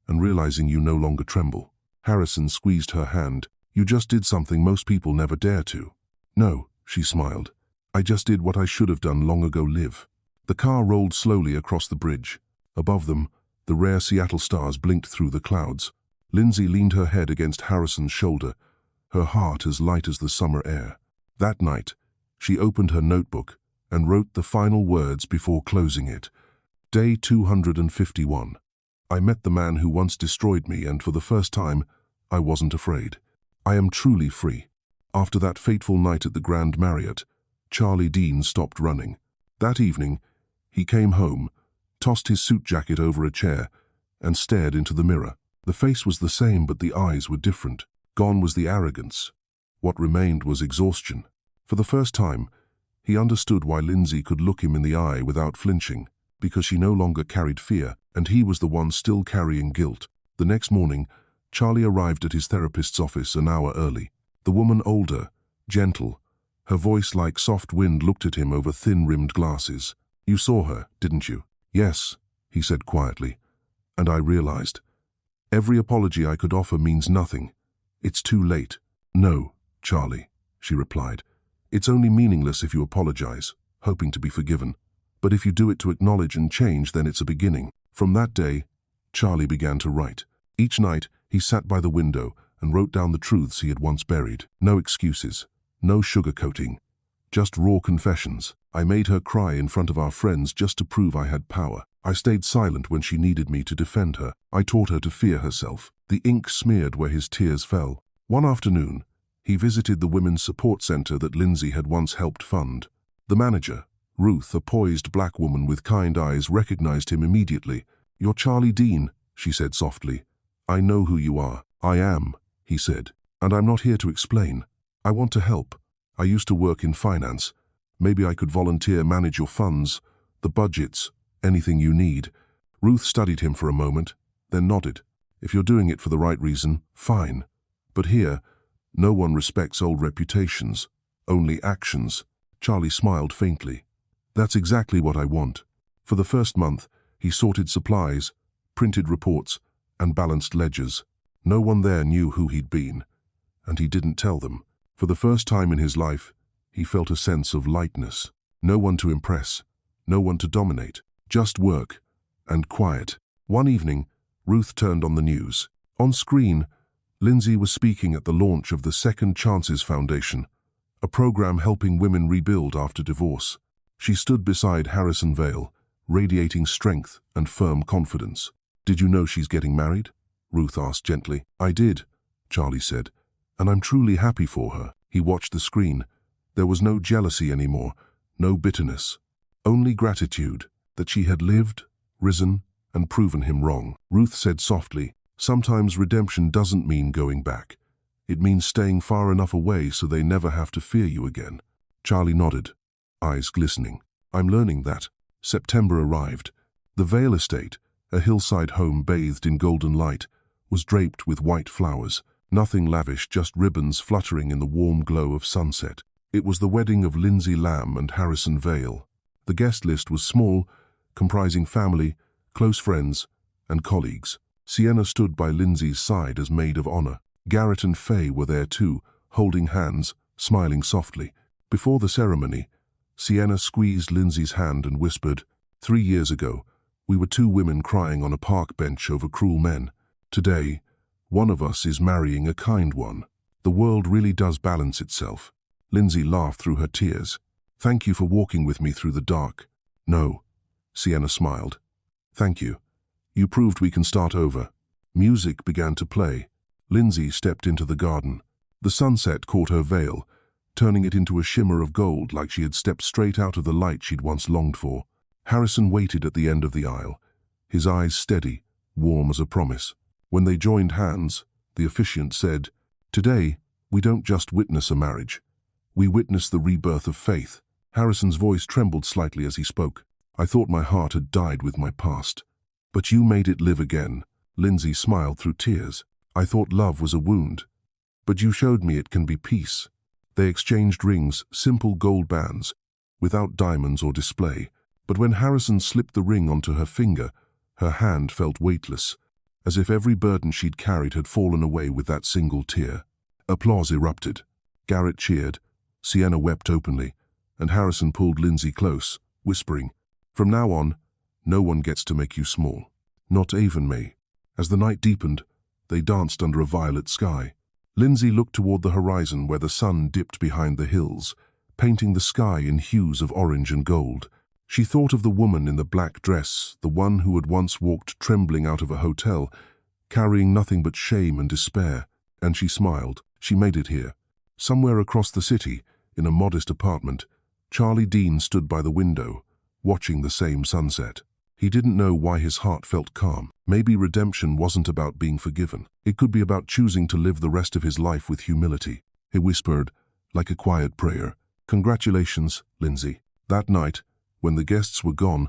and realizing you no longer tremble. Harrison squeezed her hand. You just did something most people never dare to. No, she smiled. I just did what I should have done long ago. Live. The car rolled slowly across the bridge. Above them, the rare Seattle stars blinked through the clouds. Lindsay leaned her head against Harrison's shoulder, her heart as light as the summer air. That night, she opened her notebook and wrote the final words before closing it. Day 251. I met the man who once destroyed me, and for the first time, I wasn't afraid. I am truly free. After that fateful night at the Grand Marriott, Charlie Dean stopped running. That evening, he came home, tossed his suit jacket over a chair, and stared into the mirror. The face was the same, but the eyes were different. Gone was the arrogance. What remained was exhaustion. For the first time, he understood why Lindsay could look him in the eye without flinching, because she no longer carried fear, and he was the one still carrying guilt. The next morning, Charlie arrived at his therapist's office an hour early. The woman, older, gentle, her voice like soft wind, looked at him over thin-rimmed glasses. You saw her, didn't you? Yes, he said quietly, and I realized. Every apology I could offer means nothing. It's too late. No, Charlie, she replied. It's only meaningless if you apologize, hoping to be forgiven. But if you do it to acknowledge and change, then it's a beginning. From that day, Charlie began to write. Each night, he sat by the window and wrote down the truths he had once buried. No excuses, no sugarcoating, just raw confessions. I made her cry in front of our friends just to prove I had power. I stayed silent when she needed me to defend her. I taught her to fear herself. The ink smeared where his tears fell. One afternoon, he visited the women's support center that Lindsay had once helped fund. The manager, Ruth, a poised black woman with kind eyes, recognized him immediately. You're Charlie Dean, she said softly. I know who you are. I am, he said, and I'm not here to explain. I want to help. I used to work in finance. Maybe I could volunteer, manage your funds, the budgets, anything you need. Ruth studied him for a moment, then nodded. If you're doing it for the right reason, fine. But here, no one respects old reputations, only actions. Charlie smiled faintly. That's exactly what I want. For the first month, he sorted supplies, printed reports, and balanced ledgers. No one there knew who he'd been, and he didn't tell them. For the first time in his life, he felt a sense of lightness. No one to impress, no one to dominate, just work and quiet. One evening, Ruth turned on the news. On screen, Lindsay was speaking at the launch of the Second Chances Foundation, a program helping women rebuild after divorce. She stood beside Harrison Vale, radiating strength and firm confidence. Did you know she's getting married? Ruth asked gently. I did, Charlie said, and I'm truly happy for her. He watched the screen. There was no jealousy anymore, no bitterness, only gratitude that she had lived, risen, and proven him wrong. Ruth said softly, sometimes redemption doesn't mean going back. It means staying far enough away so they never have to fear you again. Charlie nodded, eyes glistening. I'm learning that. September arrived. The Vale estate, a hillside home bathed in golden light, was draped with white flowers. Nothing lavish, just ribbons fluttering in the warm glow of sunset. It was the wedding of Lindsay Lamb and Harrison Vale. The guest list was small, comprising family, close friends, and colleagues. Sienna stood by Lindsay's side as maid of honor. Garrett and Faye were there too, holding hands, smiling softly. Before the ceremony, Sienna squeezed Lindsay's hand and whispered, 3 years ago, we were 2 women crying on a park bench over cruel men. Today, one of us is marrying a kind one. The world really does balance itself. Lindsay laughed through her tears. Thank you for walking with me through the dark. No, Sienna smiled. Thank you. You proved we can start over. Music began to play. Lindsay stepped into the garden. The sunset caught her veil, turning it into a shimmer of gold like she had stepped straight out of the light she'd once longed for. Harrison waited at the end of the aisle, his eyes steady, warm as a promise. When they joined hands, the officiant said, Today, we don't just witness a marriage. We witness the rebirth of faith. Harrison's voice trembled slightly as he spoke. I thought my heart had died with my past. But you made it live again. Lindsay smiled through tears. I thought love was a wound. But you showed me it can be peace. They exchanged rings, simple gold bands, without diamonds or display. But when Harrison slipped the ring onto her finger, her hand felt weightless, as if every burden she'd carried had fallen away with that single tear. Applause erupted. Garrett cheered, Sienna wept openly, and Harrison pulled Lindsay close, whispering, "From now on, no one gets to make you small. Not even me." As the night deepened, they danced under a violet sky. Lindsay looked toward the horizon where the sun dipped behind the hills, painting the sky in hues of orange and gold. She thought of the woman in the black dress, the one who had once walked trembling out of a hotel, carrying nothing but shame and despair, and she smiled. She made it here. Somewhere across the city, in a modest apartment, Charlie Dean stood by the window, watching the same sunset. He didn't know why his heart felt calm. Maybe redemption wasn't about being forgiven. It could be about choosing to live the rest of his life with humility. He whispered, like a quiet prayer, "Congratulations, Lindsay." That night, when the guests were gone,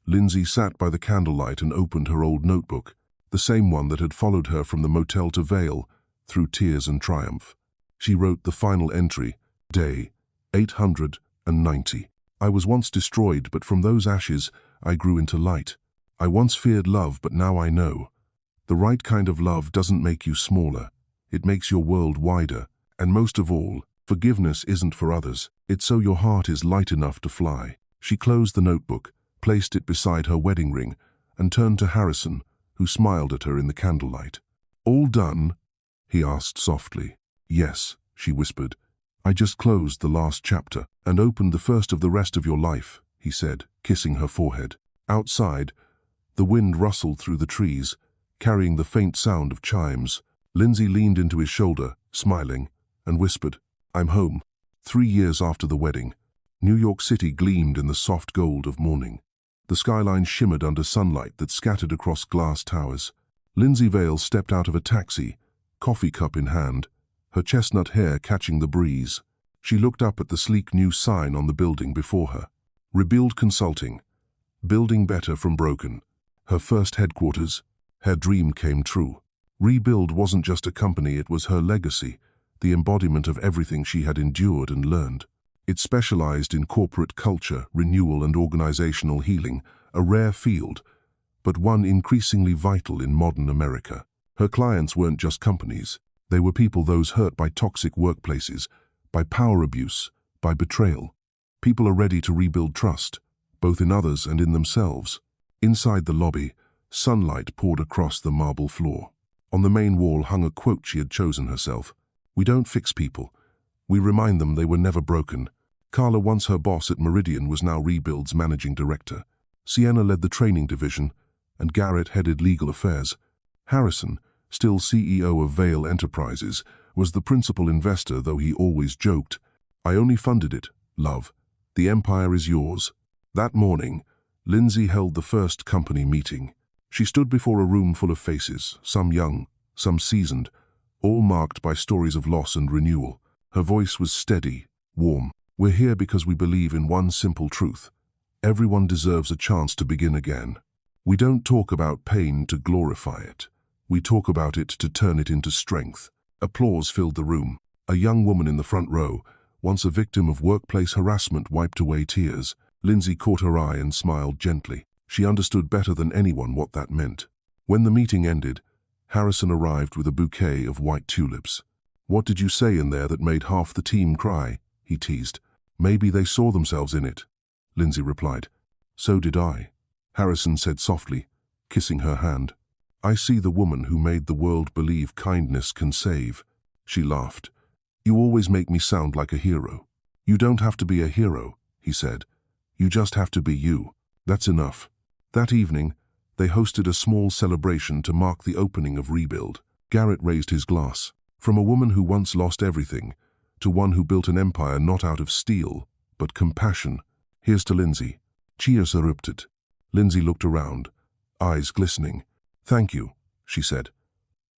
Lindsay sat by the candlelight and opened her old notebook, the same one that had followed her from the motel to Vale, through tears and triumph. She wrote the final entry, day 890. "I was once destroyed, but from those ashes I grew into light. I once feared love, but now I know. The right kind of love doesn't make you smaller. It makes your world wider. And most of all, forgiveness isn't for others. It's so your heart is light enough to fly." She closed the notebook, placed it beside her wedding ring, and turned to Harrison, who smiled at her in the candlelight. "All done?" he asked softly. "Yes," she whispered. "I just closed the last chapter and opened the first of the rest of your life," he said, kissing her forehead. Outside, the wind rustled through the trees, carrying the faint sound of chimes. Lindsay leaned into his shoulder, smiling, and whispered, "I'm home." 3 years after the wedding, New York City gleamed in the soft gold of morning. The skyline shimmered under sunlight that scattered across glass towers. Lindsay Vale stepped out of a taxi, coffee cup in hand, her chestnut hair catching the breeze. She looked up at the sleek new sign on the building before her. Rebuild Consulting, building better from broken. Her first headquarters. Her dream came true. Rebuild wasn't just a company, it was her legacy, the embodiment of everything she had endured and learned. It specialized in corporate culture, renewal, and organizational healing, a rare field, but one increasingly vital in modern America. Her clients weren't just companies. They were people, those hurt by toxic workplaces, by power abuse, by betrayal. People are ready to rebuild trust, both in others and in themselves. Inside the lobby, sunlight poured across the marble floor. On the main wall hung a quote she had chosen herself. "We don't fix people. We remind them they were never broken." Carla, once her boss at Meridian, was now Rebuild's managing director. Sienna led the training division, and Garrett headed legal affairs. Harrison, still CEO of Vale Enterprises, was the principal investor, though he always joked, "I only funded it, love. The empire is yours." That morning, Lindsay held the first company meeting. She stood before a room full of faces, some young, some seasoned, all marked by stories of loss and renewal. Her voice was steady, warm. "We're here because we believe in one simple truth. Everyone deserves a chance to begin again. We don't talk about pain to glorify it. We talk about it to turn it into strength." Applause filled the room. A young woman in the front row, once a victim of workplace harassment, wiped away tears. Lindsay caught her eye and smiled gently. She understood better than anyone what that meant. When the meeting ended, Harrison arrived with a bouquet of white tulips. "What did you say in there that made half the team cry?" he teased. "Maybe they saw themselves in it," Lindsay replied. "So did I," Harrison said softly, kissing her hand. "I see the woman who made the world believe kindness can save." She laughed. "You always make me sound like a hero." "You don't have to be a hero," he said. "You just have to be you. That's enough." That evening, they hosted a small celebration to mark the opening of Rebuild. Garrett raised his glass. From a woman who once lost everything, to one who built an empire not out of steel, but compassion. "Here's to Lindsay." Cheers erupted. Lindsay looked around, eyes glistening. "Thank you," she said.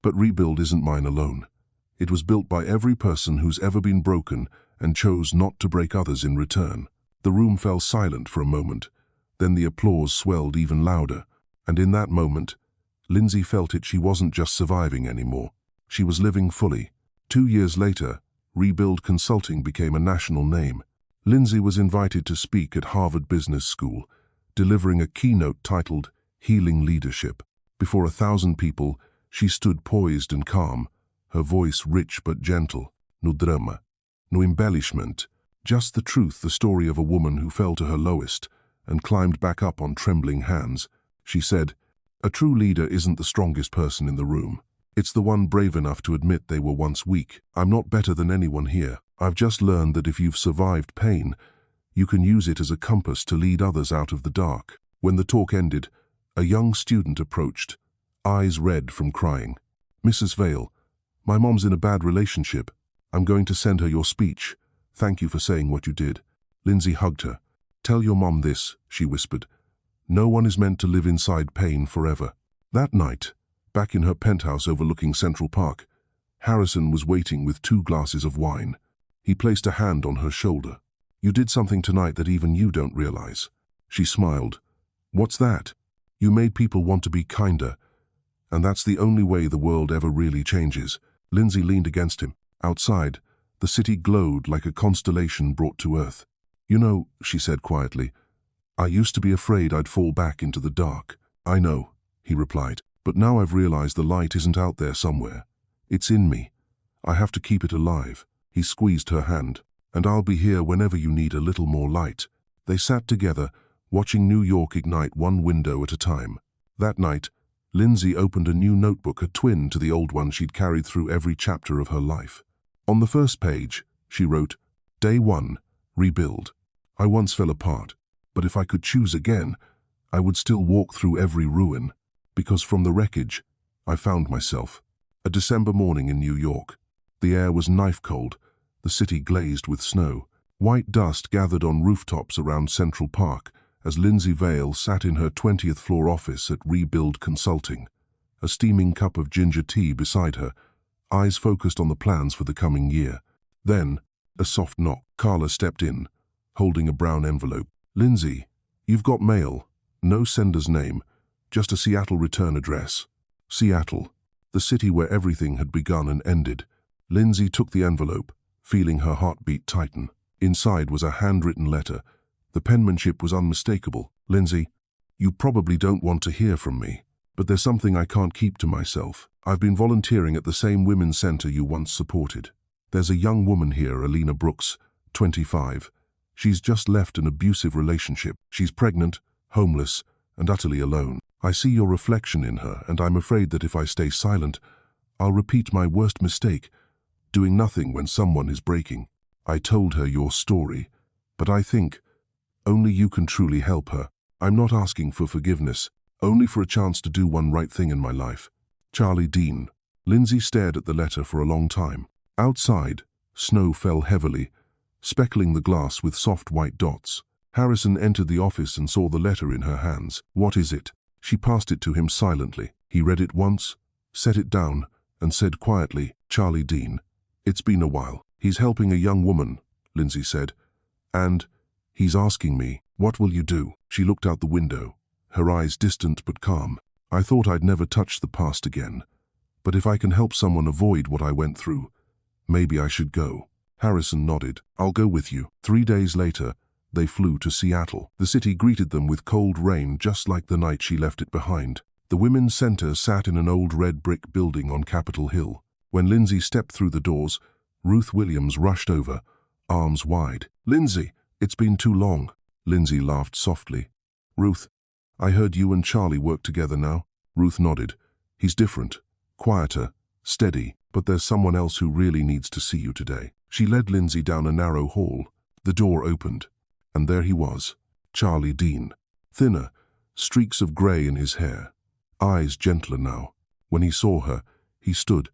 "But Rebuild isn't mine alone. It was built by every person who's ever been broken and chose not to break others in return." The room fell silent for a moment. Then the applause swelled even louder. And in that moment, Lindsay felt it. She wasn't just surviving anymore. She was living fully. 2 years later, Rebuild Consulting became a national name. Lindsay was invited to speak at Harvard Business School, delivering a keynote titled Healing Leadership. Before 1,000 people, she stood poised and calm, her voice rich but gentle. No drama, no embellishment, just the truth, the story of a woman who fell to her lowest and climbed back up on trembling hands. She said, "A true leader isn't the strongest person in the room. It's the one brave enough to admit they were once weak. I'm not better than anyone here. I've just learned that if you've survived pain, you can use it as a compass to lead others out of the dark." When the talk ended, a young student approached, eyes red from crying. "Mrs. Vale, my mom's in a bad relationship. I'm going to send her your speech. Thank you for saying what you did." Lindsay hugged her. "Tell your mom this," she whispered. "No one is meant to live inside pain forever." That night, back in her penthouse overlooking Central Park, Harrison was waiting with 2 glasses of wine. He placed a hand on her shoulder. "You did something tonight that even you don't realize." She smiled. "What's that?" "You made people want to be kinder. And that's the only way the world ever really changes." Lindsay leaned against him. Outside, the city glowed like a constellation brought to earth. "You know," she said quietly, "I used to be afraid I'd fall back into the dark." "I know," he replied, "but now I've realized the light isn't out there somewhere. It's in me. I have to keep it alive." He squeezed her hand. "And I'll be here whenever you need a little more light." They sat together, watching New York ignite one window at a time. That night, Lindsay opened a new notebook, a twin to the old one she'd carried through every chapter of her life. On the first page, she wrote, "Day 1, rebuild. I once fell apart, but if I could choose again, I would still walk through every ruin, because from the wreckage, I found myself." A December morning in New York. The air was knife cold, the city glazed with snow. White dust gathered on rooftops around Central Park as Lindsay Vale sat in her 20th floor office at Rebuild Consulting, a steaming cup of ginger tea beside her, eyes focused on the plans for the coming year. Then, a soft knock. Carla stepped in, holding a brown envelope. "Lindsay, you've got mail. No sender's name, just a Seattle return address." Seattle, the city where everything had begun and ended. Lindsay took the envelope, feeling her heartbeat tighten. Inside was a handwritten letter. The penmanship was unmistakable. "Lindsay, you probably don't want to hear from me, but there's something I can't keep to myself. I've been volunteering at the same women's center you once supported. There's a young woman here, Alina Brooks, 25. She's just left an abusive relationship. She's pregnant, homeless, and utterly alone. I see your reflection in her, and I'm afraid that if I stay silent, I'll repeat my worst mistake, doing nothing when someone is breaking." I told her your story, but I think only you can truly help her. I'm not asking for forgiveness, only for a chance to do one right thing in my life. Charlie Dean. Lindsay stared at the letter for a long time. Outside, snow fell heavily, speckling the glass with soft white dots. Harrison entered the office and saw the letter in her hands. "What is it?" She passed it to him silently. He read it once, set it down, and said quietly, "Charlie Dean. It's been a while. He's helping a young woman," Lindsay said, "and he's asking me, what will you do?" She looked out the window, her eyes distant but calm. "I thought I'd never touch the past again, but if I can help someone avoid what I went through, maybe I should go." Harrison nodded. "I'll go with you." 3 days later, they flew to Seattle. The city greeted them with cold rain, just like the night she left it behind. The Women's Center sat in an old red brick building on Capitol Hill. When Lindsay stepped through the doors, Ruth Williams rushed over, arms wide. "Lindsay, it's been too long." Lindsay laughed softly. "Ruth, I heard you and Charlie work together now." Ruth nodded. "He's different, quieter, steady, but there's someone else who really needs to see you today." She led Lindsay down a narrow hall. The door opened, and there he was, Charlie Dean. Thinner, streaks of grey in his hair, eyes gentler now. When he saw her, he stood,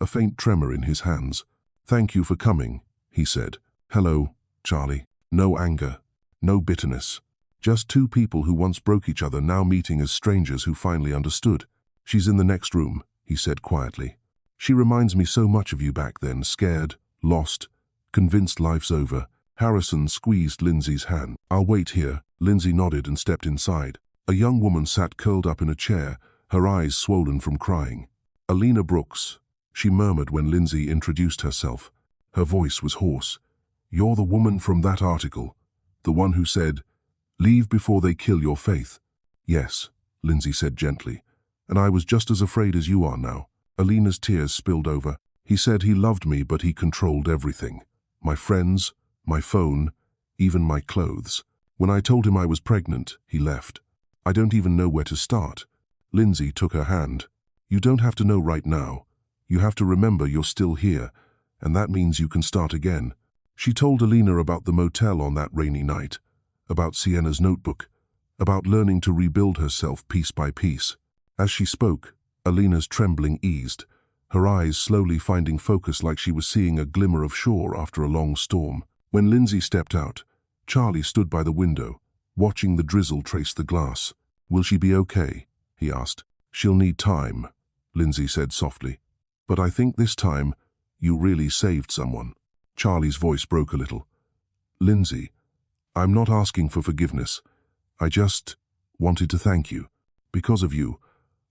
a faint tremor in his hands. "Thank you for coming," he said. "Hello, Charlie." No anger, no bitterness. Just 2 people who once broke each other now meeting as strangers who finally understood. "She's in the next room," he said quietly. "She reminds me so much of you back then, scared, lost, convinced life's over." Harrison squeezed Lindsay's hand. "I'll wait here." Lindsay nodded and stepped inside. A young woman sat curled up in a chair, her eyes swollen from crying. "Alina Brooks," she murmured when Lindsay introduced herself. Her voice was hoarse. You're the woman from that article. The one who said, "Leave before they kill your faith." Yes, Lindsay said gently. And I was just as afraid as you are now. Alina's tears spilled over. He said he loved me, but he controlled everything. My friends, my phone, even my clothes. When I told him I was pregnant, he left. I don't even know where to start. Lindsay took her hand. You don't have to know right now. You have to remember you're still here, and that means you can start again. She told Alina about the motel on that rainy night, about Sienna's notebook, about learning to rebuild herself piece by piece. As she spoke, Alina's trembling eased, her eyes slowly finding focus like she was seeing a glimmer of shore after a long storm. When Lindsay stepped out, Charlie stood by the window, watching the drizzle trace the glass. Will she be okay? He asked. She'll need time, Lindsay said softly. But I think this time, you really saved someone. Charlie's voice broke a little. Lindsay, I'm not asking for forgiveness. I just wanted to thank you. Because of you,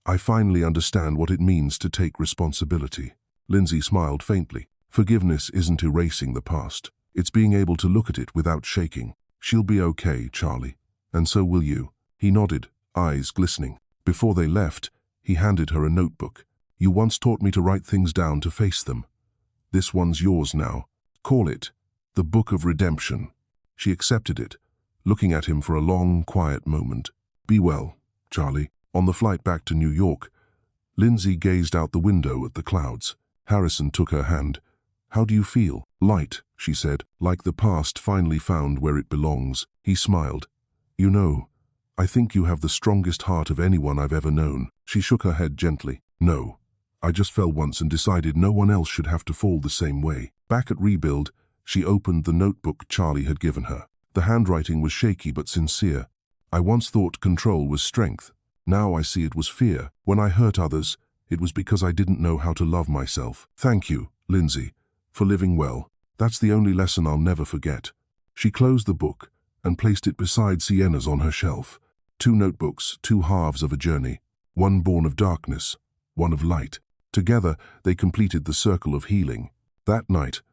I finally understand what it means to take responsibility. Lindsay smiled faintly. Forgiveness isn't erasing the past. It's being able to look at it without shaking. She'll be okay, Charlie. And so will you. He nodded, eyes glistening. Before they left, he handed her a notebook. You once taught me to write things down to face them. This one's yours now. Call it the Book of Redemption. She accepted it, looking at him for a long, quiet moment. Be well, Charlie. On the flight back to New York, Lindsay gazed out the window at the clouds. Harrison took her hand. How do you feel? Light, she said, like the past finally found where it belongs. He smiled. You know, I think you have the strongest heart of anyone I've ever known. She shook her head gently. No, I just fell once and decided no one else should have to fall the same way. Back at Rebuild, she opened the notebook Charlie had given her. The handwriting was shaky but sincere. I once thought control was strength. Now I see it was fear. When I hurt others, it was because I didn't know how to love myself. Thank you, Lindsay, for living well. That's the only lesson I'll never forget. She closed the book and placed it beside Sienna's on her shelf. 2 notebooks, 2 halves of a journey. One born of darkness, one of light. Together, they completed the circle of healing. That night,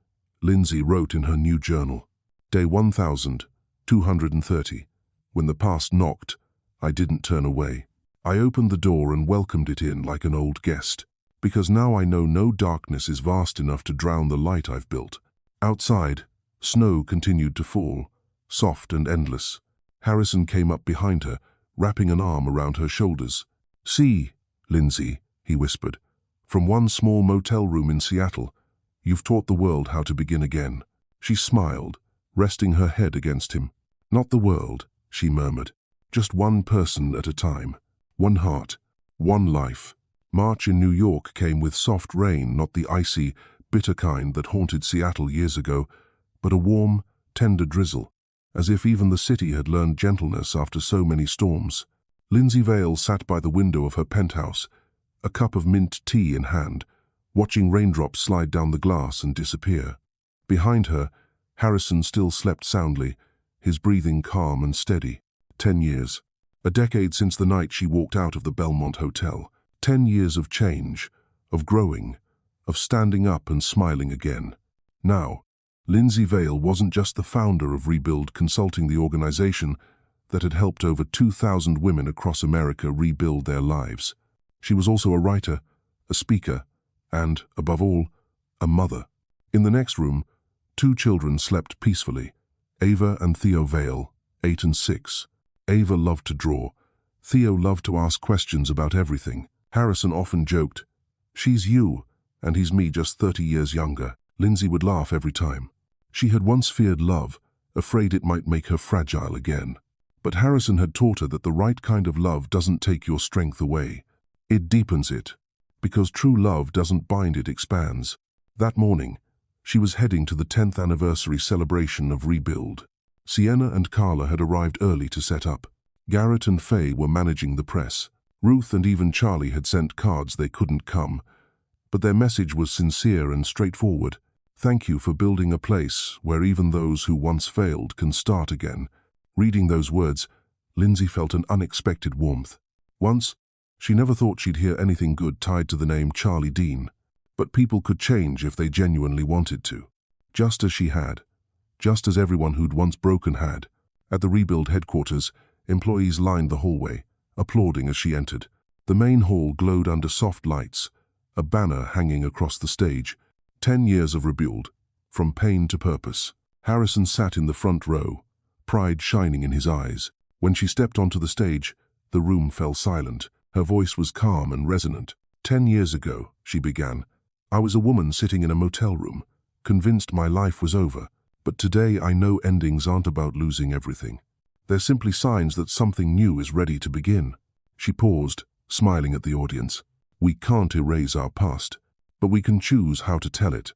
Lindsay wrote in her new journal, Day 1230. When the past knocked, I didn't turn away. I opened the door and welcomed it in like an old guest, because now I know no darkness is vast enough to drown the light I've built. Outside, snow continued to fall, soft and endless. Harrison came up behind her, wrapping an arm around her shoulders. See, Lindsay, he whispered, from one small motel room in Seattle, you've taught the world how to begin again. She smiled, resting her head against him. Not the world, she murmured, just one person at a time. One heart, one life. March in New York came with soft rain, not the icy, bitter kind that haunted Seattle years ago, but a warm, tender drizzle, as if even the city had learned gentleness after so many storms. Lindsay Vale sat by the window of her penthouse, a cup of mint tea in hand, watching raindrops slide down the glass and disappear. Behind her, Harrison still slept soundly, his breathing calm and steady. 10 years. A decade since the night she walked out of the Belmont Hotel. 10 years of change, of growing, of standing up and smiling again. Now, Lindsay Vale wasn't just the founder of Rebuild Consulting, the organization that had helped over 2,000 women across America rebuild their lives. She was also a writer, a speaker, and, above all, a mother. In the next room, 2 children slept peacefully, Ava and Theo Vale, 8 and 6. Ava loved to draw. Theo loved to ask questions about everything. Harrison often joked, "She's you, and he's me just 30 years younger." Lindsay would laugh every time. She had once feared love, afraid it might make her fragile again. But Harrison had taught her that the right kind of love doesn't take your strength away. It deepens it, because true love doesn't bind, it expands. That morning, she was heading to the 10th anniversary celebration of Rebuild. Sienna and Carla had arrived early to set up. Garrett and Faye were managing the press. Ruth and even Charlie had sent cards they couldn't come, but their message was sincere and straightforward. Thank you for building a place where even those who once failed can start again. Reading those words, Lindsay felt an unexpected warmth. Once, she never thought she'd hear anything good tied to the name Charlie Dean, but people could change if they genuinely wanted to. Just as she had. just as everyone who'd once broken had. At the Rebuild headquarters, employees lined the hallway, applauding as she entered. The main hall glowed under soft lights, a banner hanging across the stage. 10 years of Rebuild, from pain to purpose. Harrison sat in the front row, pride shining in his eyes. When she stepped onto the stage, the room fell silent. Her voice was calm and resonant. 10 years ago, she began, I was a woman sitting in a motel room, convinced my life was over. But today I know endings aren't about losing everything. They're simply signs that something new is ready to begin. She paused, smiling at the audience. We can't erase our past, but we can choose how to tell it.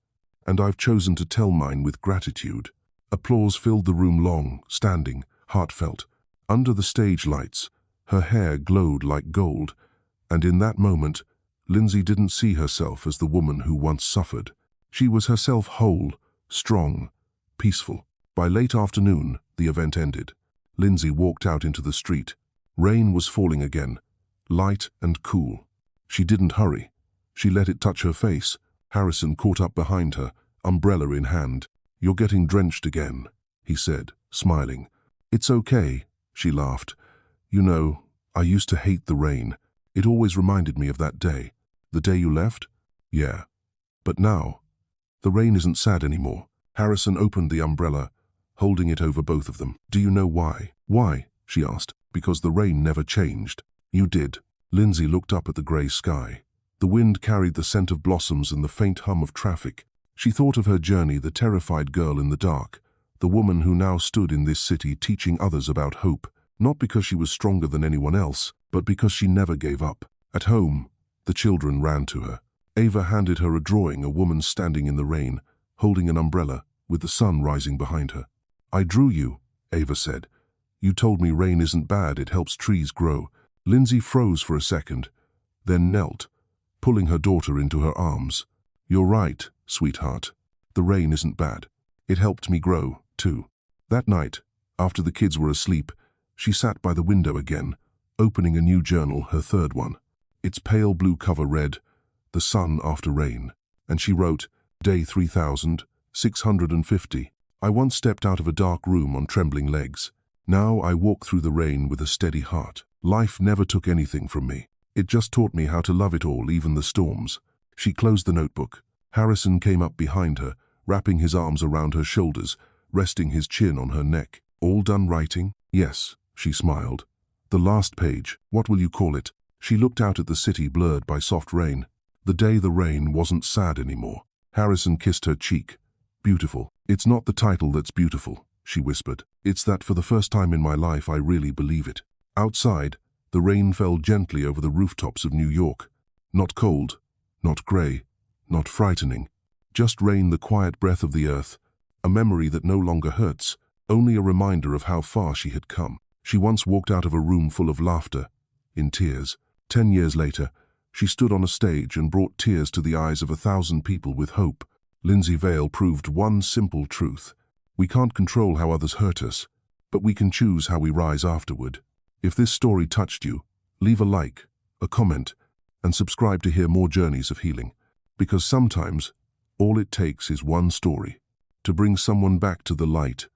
And I've chosen to tell mine with gratitude. Applause filled the room, long, standing, heartfelt. Under the stage lights, her hair glowed like gold, and in that moment, Lindsay didn't see herself as the woman who once suffered. She was herself whole, strong, peaceful. By late afternoon, the event ended. Lindsay walked out into the street. Rain was falling again, light and cool. She didn't hurry. She let it touch her face. Harrison caught up behind her, umbrella in hand. You're getting drenched again, he said, smiling. It's okay, she laughed. You know, I used to hate the rain. It always reminded me of that day. The day you left? Yeah. But now, the rain isn't sad anymore. Harrison opened the umbrella, holding it over both of them. Do you know why? Why? She asked. Because the rain never changed. You did. Lindsay looked up at the grey sky. The wind carried the scent of blossoms and the faint hum of traffic. She thought of her journey, the terrified girl in the dark, the woman who now stood in this city teaching others about hope, not because she was stronger than anyone else, but because she never gave up. At home, the children ran to her. Ava handed her a drawing, a woman standing in the rain, holding an umbrella, with the sun rising behind her. I drew you, Ava said. You told me rain isn't bad, it helps trees grow. Lindsay froze for a second, then knelt, pulling her daughter into her arms. You're right, sweetheart. The rain isn't bad. It helped me grow, too. That night, after the kids were asleep, she sat by the window again, opening a new journal, her third one. Its pale blue cover read, The Sun After Rain, and she wrote, Day 3650. I once stepped out of a dark room on trembling legs. Now I walk through the rain with a steady heart. Life never took anything from me. It just taught me how to love it all, even the storms. She closed the notebook. Harrison came up behind her, wrapping his arms around her shoulders, resting his chin on her neck. All done writing? Yes, she smiled. The last page, what will you call it? She looked out at the city blurred by soft rain. The day the rain wasn't sad anymore. Harrison kissed her cheek. Beautiful. It's not the title that's beautiful, she whispered. It's that for the first time in my life I really believe it. Outside, the rain fell gently over the rooftops of New York. Not cold, not grey, not frightening. Just rain, the quiet breath of the earth, a memory that no longer hurts, only a reminder of how far she had come. She once walked out of a room full of laughter, in tears. 10 years later, she stood on a stage and brought tears to the eyes of 1,000 people with hope. Lindsay Vale proved one simple truth. We can't control how others hurt us, but we can choose how we rise afterward. If this story touched you, leave a like, a comment, and subscribe to hear more journeys of healing. Because sometimes, all it takes is one story to bring someone back to the light.